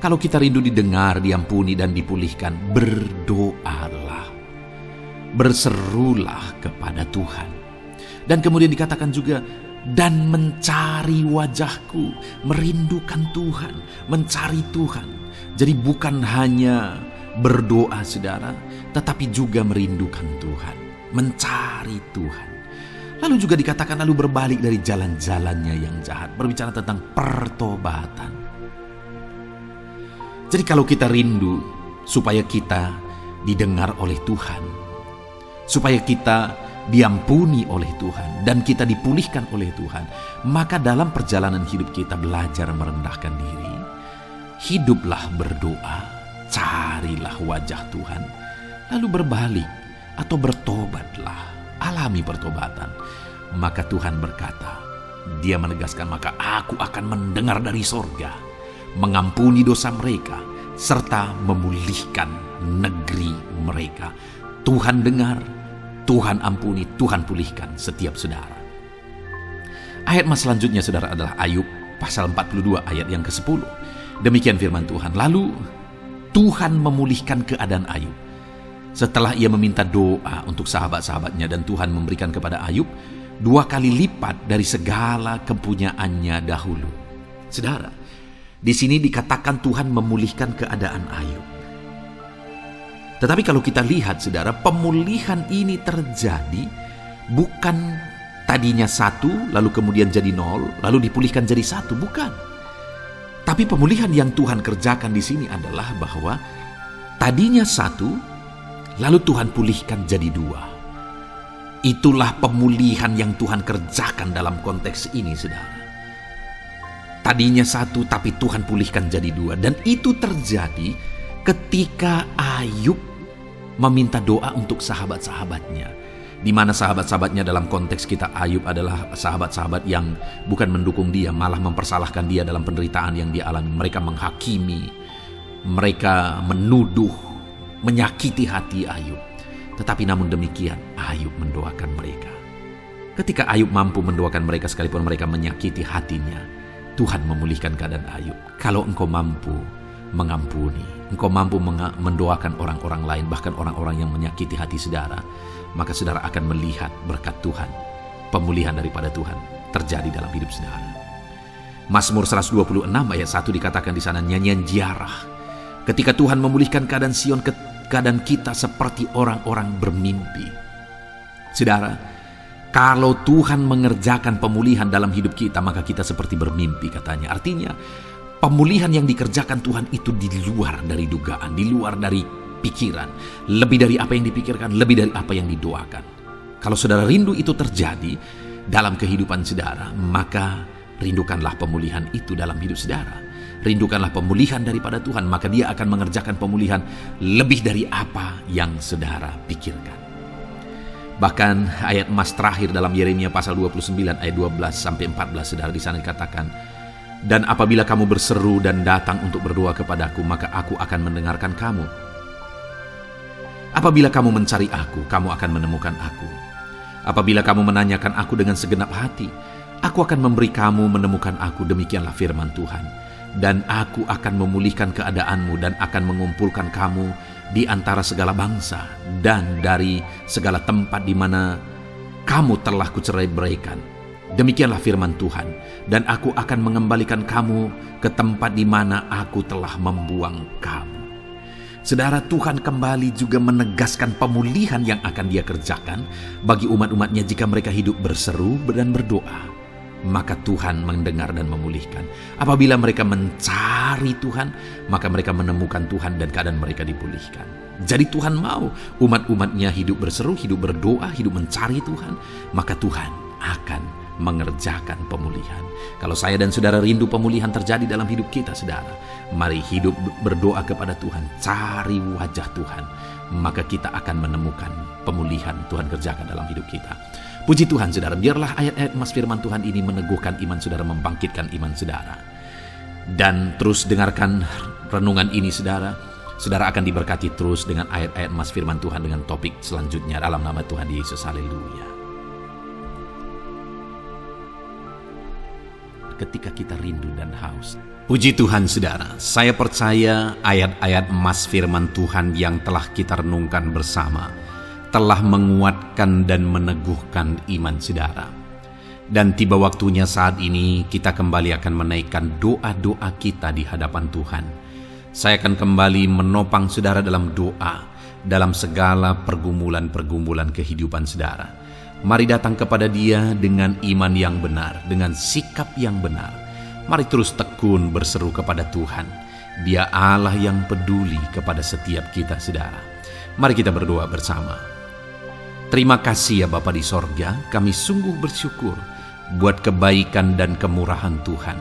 Kalau kita rindu didengar, diampuni, dan dipulihkan, berdoalah. berserulah kepada Tuhan. Dan kemudian dikatakan juga, dan mencari wajahku, merindukan Tuhan, mencari Tuhan. Jadi bukan hanya berdoa saudara, tetapi juga merindukan Tuhan, mencari Tuhan. Lalu juga dikatakan lalu berbalik dari jalan-jalannya yang jahat, berbicara tentang pertobatan. Jadi kalau kita rindu supaya kita didengar oleh Tuhan, supaya kita diampuni oleh Tuhan, dan kita dipulihkan oleh Tuhan, maka dalam perjalanan hidup kita belajar merendahkan diri, hiduplah berdoa, carilah wajah Tuhan, lalu berbalik atau bertobatlah, alami pertobatan. Maka Tuhan berkata, Dia menegaskan, maka aku akan mendengar dari sorga, mengampuni dosa mereka, serta memulihkan negeri mereka. Tuhan dengar, Tuhan ampuni, Tuhan pulihkan setiap saudara. Ayat mas selanjutnya saudara adalah Ayub pasal 42 ayat yang ke-10. Demikian firman Tuhan. Lalu Tuhan memulihkan keadaan Ayub. Setelah ia meminta doa untuk sahabat-sahabatnya, dan Tuhan memberikan kepada Ayub 2 kali lipat dari segala kepunyaannya dahulu. Saudara, di sini dikatakan Tuhan memulihkan keadaan Ayub. Tetapi kalau kita lihat saudara, pemulihan ini terjadi bukan tadinya 1, lalu kemudian jadi 0, lalu dipulihkan jadi 1, bukan. Tapi pemulihan yang Tuhan kerjakan di sini adalah bahwa tadinya 1, lalu Tuhan pulihkan jadi 2. Itulah pemulihan yang Tuhan kerjakan dalam konteks ini saudara. Tadinya 1, tapi Tuhan pulihkan jadi 2. Dan itu terjadi ketika Ayub meminta doa untuk sahabat-sahabatnya, di mana sahabat-sahabatnya dalam konteks kita Ayub adalah sahabat-sahabat yang bukan mendukung dia, malah mempersalahkan dia dalam penderitaan yang dia alami. Mereka menghakimi, mereka menuduh, menyakiti hati Ayub. Tetapi namun demikian Ayub mendoakan mereka. Ketika Ayub mampu mendoakan mereka sekalipun mereka menyakiti hatinya, Tuhan memulihkan keadaan Ayub. Kalau engkau mampu mengampuni, engkau mampu mendoakan orang-orang lain, bahkan orang-orang yang menyakiti hati saudara, maka saudara akan melihat berkat Tuhan, pemulihan daripada Tuhan terjadi dalam hidup saudara. Mazmur 126 ayat 1 dikatakan di sana, nyanyian ziarah. Ketika Tuhan memulihkan keadaan Sion, keadaan kita seperti orang-orang bermimpi. Saudara, kalau Tuhan mengerjakan pemulihan dalam hidup kita, maka kita seperti bermimpi katanya. Artinya, pemulihan yang dikerjakan Tuhan itu di luar dari dugaan, di luar dari pikiran, lebih dari apa yang dipikirkan, lebih dari apa yang didoakan. Kalau saudara rindu itu terjadi dalam kehidupan saudara, maka rindukanlah pemulihan itu dalam hidup saudara. Rindukanlah pemulihan daripada Tuhan, maka Dia akan mengerjakan pemulihan lebih dari apa yang saudara pikirkan. Bahkan ayat emas terakhir dalam Yeremia pasal 29 ayat 12 sampai 14 saudara, di sana dikatakan, dan apabila kamu berseru dan datang untuk berdoa kepadaku, maka aku akan mendengarkan kamu. Apabila kamu mencari aku, kamu akan menemukan aku. Apabila kamu menanyakan aku dengan segenap hati, aku akan memberi kamu menemukan aku. Demikianlah firman Tuhan. Dan aku akan memulihkan keadaanmu dan akan mengumpulkan kamu di antara segala bangsa dan dari segala tempat di mana kamu telah kucerai-beraikan. Demikianlah firman Tuhan, dan aku akan mengembalikan kamu ke tempat di mana aku telah membuang kamu. Saudara, Tuhan kembali juga menegaskan pemulihan yang akan Dia kerjakan bagi umat-umatnya jika mereka hidup berseru dan berdoa. Maka Tuhan mendengar dan memulihkan. Apabila mereka mencari Tuhan, maka mereka menemukan Tuhan dan keadaan mereka dipulihkan. Jadi Tuhan mau umat-umatnya hidup berseru, hidup berdoa, hidup mencari Tuhan, maka Tuhan akan mengerjakan pemulihan. Kalau saya dan saudara rindu pemulihan terjadi dalam hidup kita, saudara, mari hidup berdoa kepada Tuhan, cari wajah Tuhan, maka kita akan menemukan pemulihan Tuhan kerjakan dalam hidup kita. Puji Tuhan saudara, biarlah ayat-ayat emas firman Tuhan ini meneguhkan iman saudara, membangkitkan iman saudara. Dan terus dengarkan renungan ini saudara, saudara akan diberkati terus dengan ayat-ayat emas firman Tuhan dengan topik selanjutnya dalam nama Tuhan Yesus. Haleluya. Ketika kita rindu dan haus. Puji Tuhan saudara, saya percaya ayat-ayat emas firman Tuhan yang telah kita renungkan bersama telah menguatkan dan meneguhkan iman saudara. Dan tiba waktunya saat ini kita kembali akan menaikkan doa-doa kita di hadapan Tuhan. Saya akan kembali menopang saudara dalam doa, dalam segala pergumulan-pergumulan kehidupan saudara. Mari datang kepada Dia dengan iman yang benar, dengan sikap yang benar. Mari terus tekun berseru kepada Tuhan. Dia Allah yang peduli kepada setiap kita saudara. Mari kita berdoa bersama. Terima kasih ya Bapa di sorga, kami sungguh bersyukur buat kebaikan dan kemurahan Tuhan.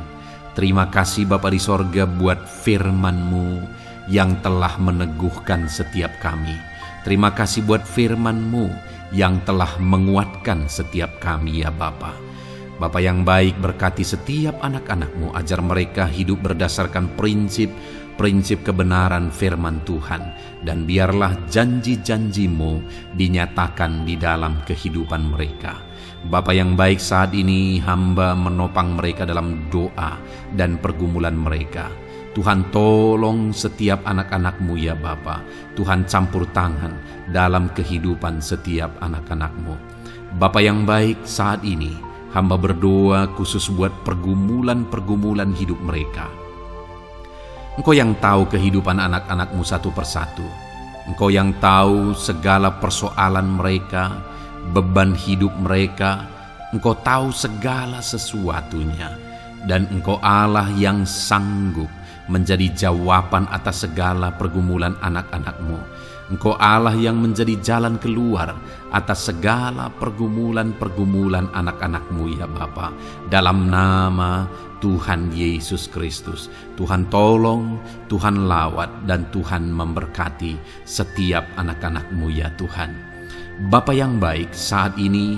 Terima kasih Bapa di sorga buat firman-Mu yang telah meneguhkan setiap kami. Terima kasih buat firman-Mu yang telah menguatkan setiap kami ya Bapa. Bapa yang baik, berkati setiap anak-anak-Mu, ajar mereka hidup berdasarkan prinsip kebenaran firman Tuhan, dan biarlah janji-janji-Mu dinyatakan di dalam kehidupan mereka. Bapa yang baik, saat ini hamba menopang mereka dalam doa dan pergumulan mereka. Tuhan tolong setiap anak-anak-Mu ya Bapa. Tuhan campur tangan dalam kehidupan setiap anak-anak-Mu. Bapa yang baik, saat ini hamba berdoa khusus buat pergumulan-pergumulan hidup mereka. Engkau yang tahu kehidupan anak-anak-Mu satu persatu. Engkau yang tahu segala persoalan mereka, beban hidup mereka. Engkau tahu segala sesuatunya. Dan Engkau Allah yang sanggup menjadi jawaban atas segala pergumulan anak-anak-Mu. Engkau Allah yang menjadi jalan keluar atas segala pergumulan-pergumulan anak-anak-Mu ya Bapa. Dalam nama Tuhan Yesus Kristus, Tuhan tolong, Tuhan lawat, dan Tuhan memberkati setiap anak-anak-Mu ya Tuhan. Bapa yang baik, saat ini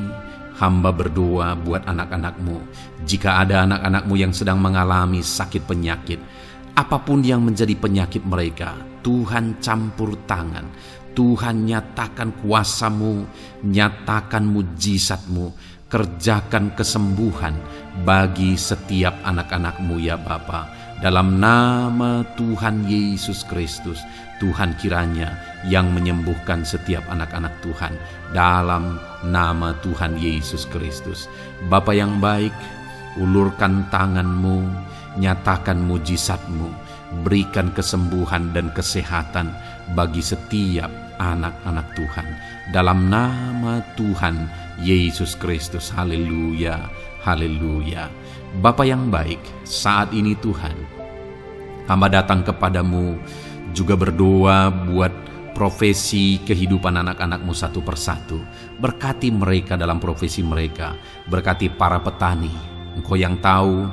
hamba berdoa buat anak-anak-Mu. Jika ada anak-anak-Mu yang sedang mengalami sakit penyakit, apapun yang menjadi penyakit mereka, Tuhan campur tangan. Tuhan nyatakan kuasa-Mu, nyatakan mujizat-Mu, kerjakan kesembuhan bagi setiap anak-anak-Mu ya Bapa. Dalam nama Tuhan Yesus Kristus, Tuhan kiranya yang menyembuhkan setiap anak-anak Tuhan. Dalam nama Tuhan Yesus Kristus. Bapa yang baik, ulurkan tangan-Mu, nyatakan mujizat-Mu, berikan kesembuhan dan kesehatan bagi setiap anak-anak Tuhan. Dalam nama Tuhan Yesus Kristus. Haleluya, haleluya. Bapa yang baik, saat ini Tuhan, hamba datang kepadamu juga berdoa buat profesi kehidupan anak-anak-Mu satu persatu. Berkati mereka dalam profesi mereka. Berkati para petani. Engkau yang tahu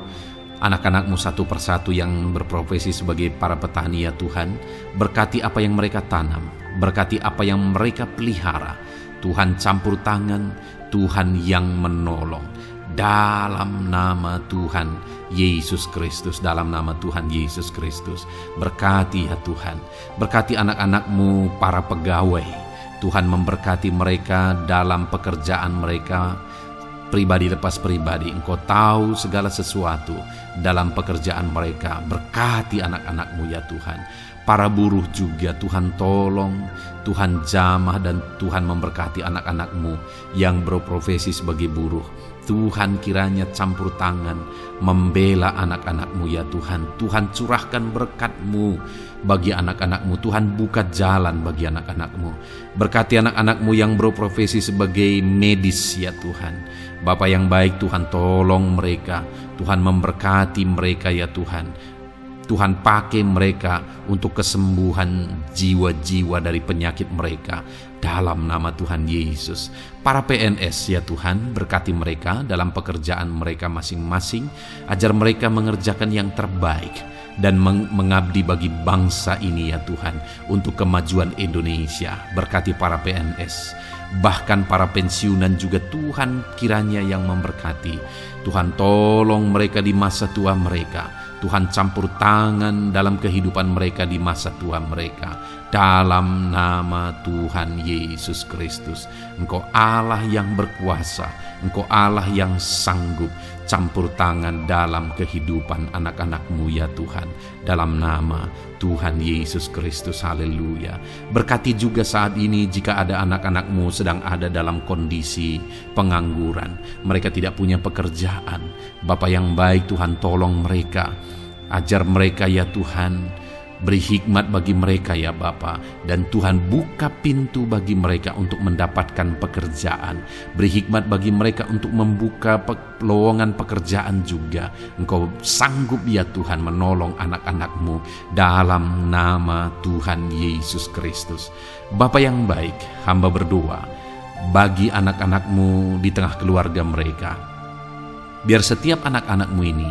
anak-anak-Mu satu persatu yang berprofesi sebagai para petani ya Tuhan. Berkati apa yang mereka tanam, berkati apa yang mereka pelihara. Tuhan campur tangan, Tuhan yang menolong. Dalam nama Tuhan Yesus Kristus, dalam nama Tuhan Yesus Kristus. Berkati ya Tuhan, berkati anak-anak-Mu para pegawai. Tuhan memberkati mereka dalam pekerjaan mereka, pribadi lepas pribadi. Engkau tahu segala sesuatu dalam pekerjaan mereka. Berkati anak-anak-Mu ya Tuhan. Para buruh juga Tuhan tolong, Tuhan jamah, dan Tuhan memberkati anak-anak-Mu yang berprofesi sebagai buruh. Tuhan kiranya campur tangan membela anak-anak-Mu ya Tuhan. Tuhan curahkan berkat-Mu bagi anak-anak-Mu. Tuhan buka jalan bagi anak-anak-Mu. Berkati anak-anak-Mu yang berprofesi sebagai medis ya Tuhan. Bapa yang baik, Tuhan tolong mereka. Tuhan memberkati mereka ya Tuhan. Tuhan pakai mereka untuk kesembuhan jiwa-jiwa dari penyakit mereka. Dalam nama Tuhan Yesus. Para PNS ya Tuhan, berkati mereka dalam pekerjaan mereka masing-masing. Ajar mereka mengerjakan yang terbaik dan mengabdi bagi bangsa ini ya Tuhan, untuk kemajuan Indonesia. Berkati para PNS, bahkan para pensiunan juga Tuhan kiranya yang memberkati. Tuhan tolong mereka di masa tua mereka. Tuhan campur tangan dalam kehidupan mereka di masa tua mereka. Dalam nama Tuhan Yesus Kristus. Engkau Allah yang berkuasa. Engkau Allah yang sanggup campur tangan dalam kehidupan anak-anak-Mu ya Tuhan, dalam nama Tuhan Yesus Kristus. Haleluya. Berkati juga saat ini jika ada anak-anak-Mu sedang ada dalam kondisi pengangguran, mereka tidak punya pekerjaan. Bapa yang baik, Tuhan tolong mereka, ajar mereka ya Tuhan, beri hikmat bagi mereka ya Bapa, dan Tuhan buka pintu bagi mereka untuk mendapatkan pekerjaan. Beri hikmat bagi mereka untuk membuka lowongan pekerjaan juga. Engkau sanggup ya Tuhan menolong anak-anak-Mu dalam nama Tuhan Yesus Kristus. Bapa yang baik, hamba berdoa bagi anak-anak-Mu di tengah keluarga mereka. Biar setiap anak-anak-Mu ini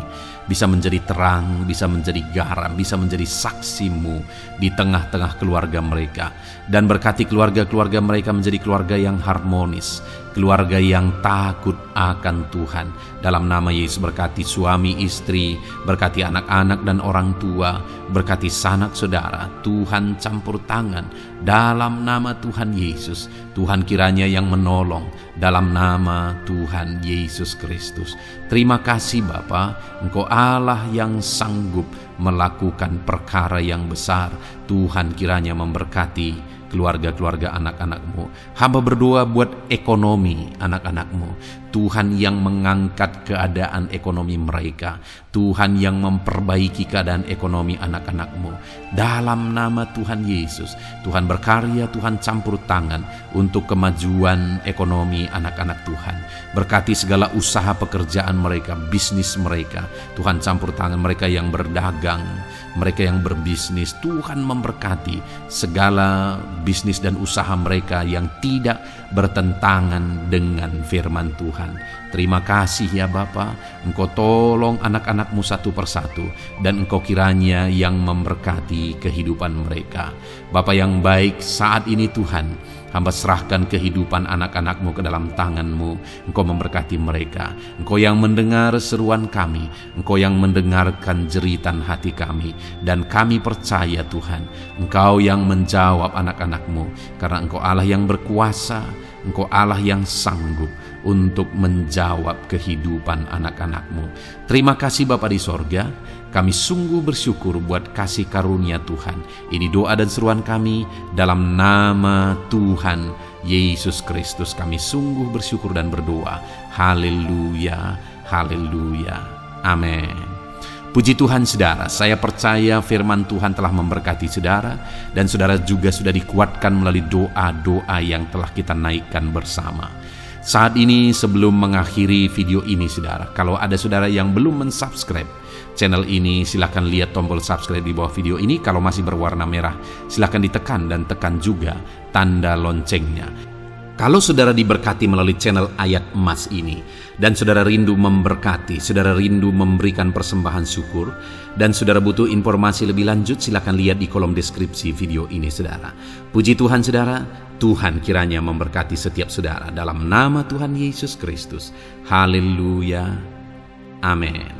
bisa menjadi terang, bisa menjadi garam, bisa menjadi saksi-Mu di tengah-tengah keluarga mereka. Dan berkati keluarga-keluarga mereka menjadi keluarga yang harmonis, keluarga yang takut akan Tuhan. Dalam nama Yesus, berkati suami istri, berkati anak-anak dan orang tua, berkati sanak saudara. Tuhan campur tangan dalam nama Tuhan Yesus. Tuhan kiranya yang menolong dalam nama Tuhan Yesus Kristus. Terima kasih Bapa, Engkau Allah yang sanggup melakukan perkara yang besar. Tuhan kiranya memberkati keluarga-keluarga anak-anak-Mu. Hamba berdoa buat ekonomi anak-anak-Mu. Tuhan yang mengangkat keadaan ekonomi mereka. Tuhan yang memperbaiki keadaan ekonomi anak-anak-Mu. Dalam nama Tuhan Yesus, Tuhan berkarya, Tuhan campur tangan untuk kemajuan ekonomi anak-anak Tuhan. Berkati segala usaha pekerjaan mereka, bisnis mereka. Tuhan campur tangan mereka yang berdagang, mereka yang berbisnis. Tuhan memberkati segala bisnis dan usaha mereka yang tidak bertentangan dengan firman Tuhan. Terima kasih ya Bapa, Engkau tolong anak-anak-Mu satu persatu, dan Engkau kiranya yang memberkati kehidupan mereka. Bapa yang baik, saat ini Tuhan, hamba serahkan kehidupan anak-anak-Mu ke dalam tangan-Mu. Engkau memberkati mereka. Engkau yang mendengar seruan kami, Engkau yang mendengarkan jeritan hati kami, dan kami percaya Tuhan, Engkau yang menjawab anak-anak-Mu, karena Engkau Allah yang berkuasa, Engkau Allah yang sanggup untuk menjawab kehidupan anak-anak-Mu. Terima kasih Bapa di sorga. Kami sungguh bersyukur buat kasih karunia Tuhan. Ini doa dan seruan kami dalam nama Tuhan Yesus Kristus. Kami sungguh bersyukur dan berdoa. Haleluya, haleluya, amin. Puji Tuhan saudara, saya percaya firman Tuhan telah memberkati saudara, dan saudara juga sudah dikuatkan melalui doa-doa yang telah kita naikkan bersama. Saat ini sebelum mengakhiri video ini saudara, kalau ada saudara yang belum mensubscribe channel ini, silakan lihat tombol subscribe di bawah video ini. Kalau masih berwarna merah, silakan ditekan dan tekan juga tanda loncengnya. Kalau saudara diberkati melalui channel Ayat Emas ini, dan saudara rindu memberkati, saudara rindu memberikan persembahan syukur, dan saudara butuh informasi lebih lanjut, silakan lihat di kolom deskripsi video ini saudara. Puji Tuhan saudara, Tuhan kiranya memberkati setiap saudara dalam nama Tuhan Yesus Kristus. Haleluya, amin.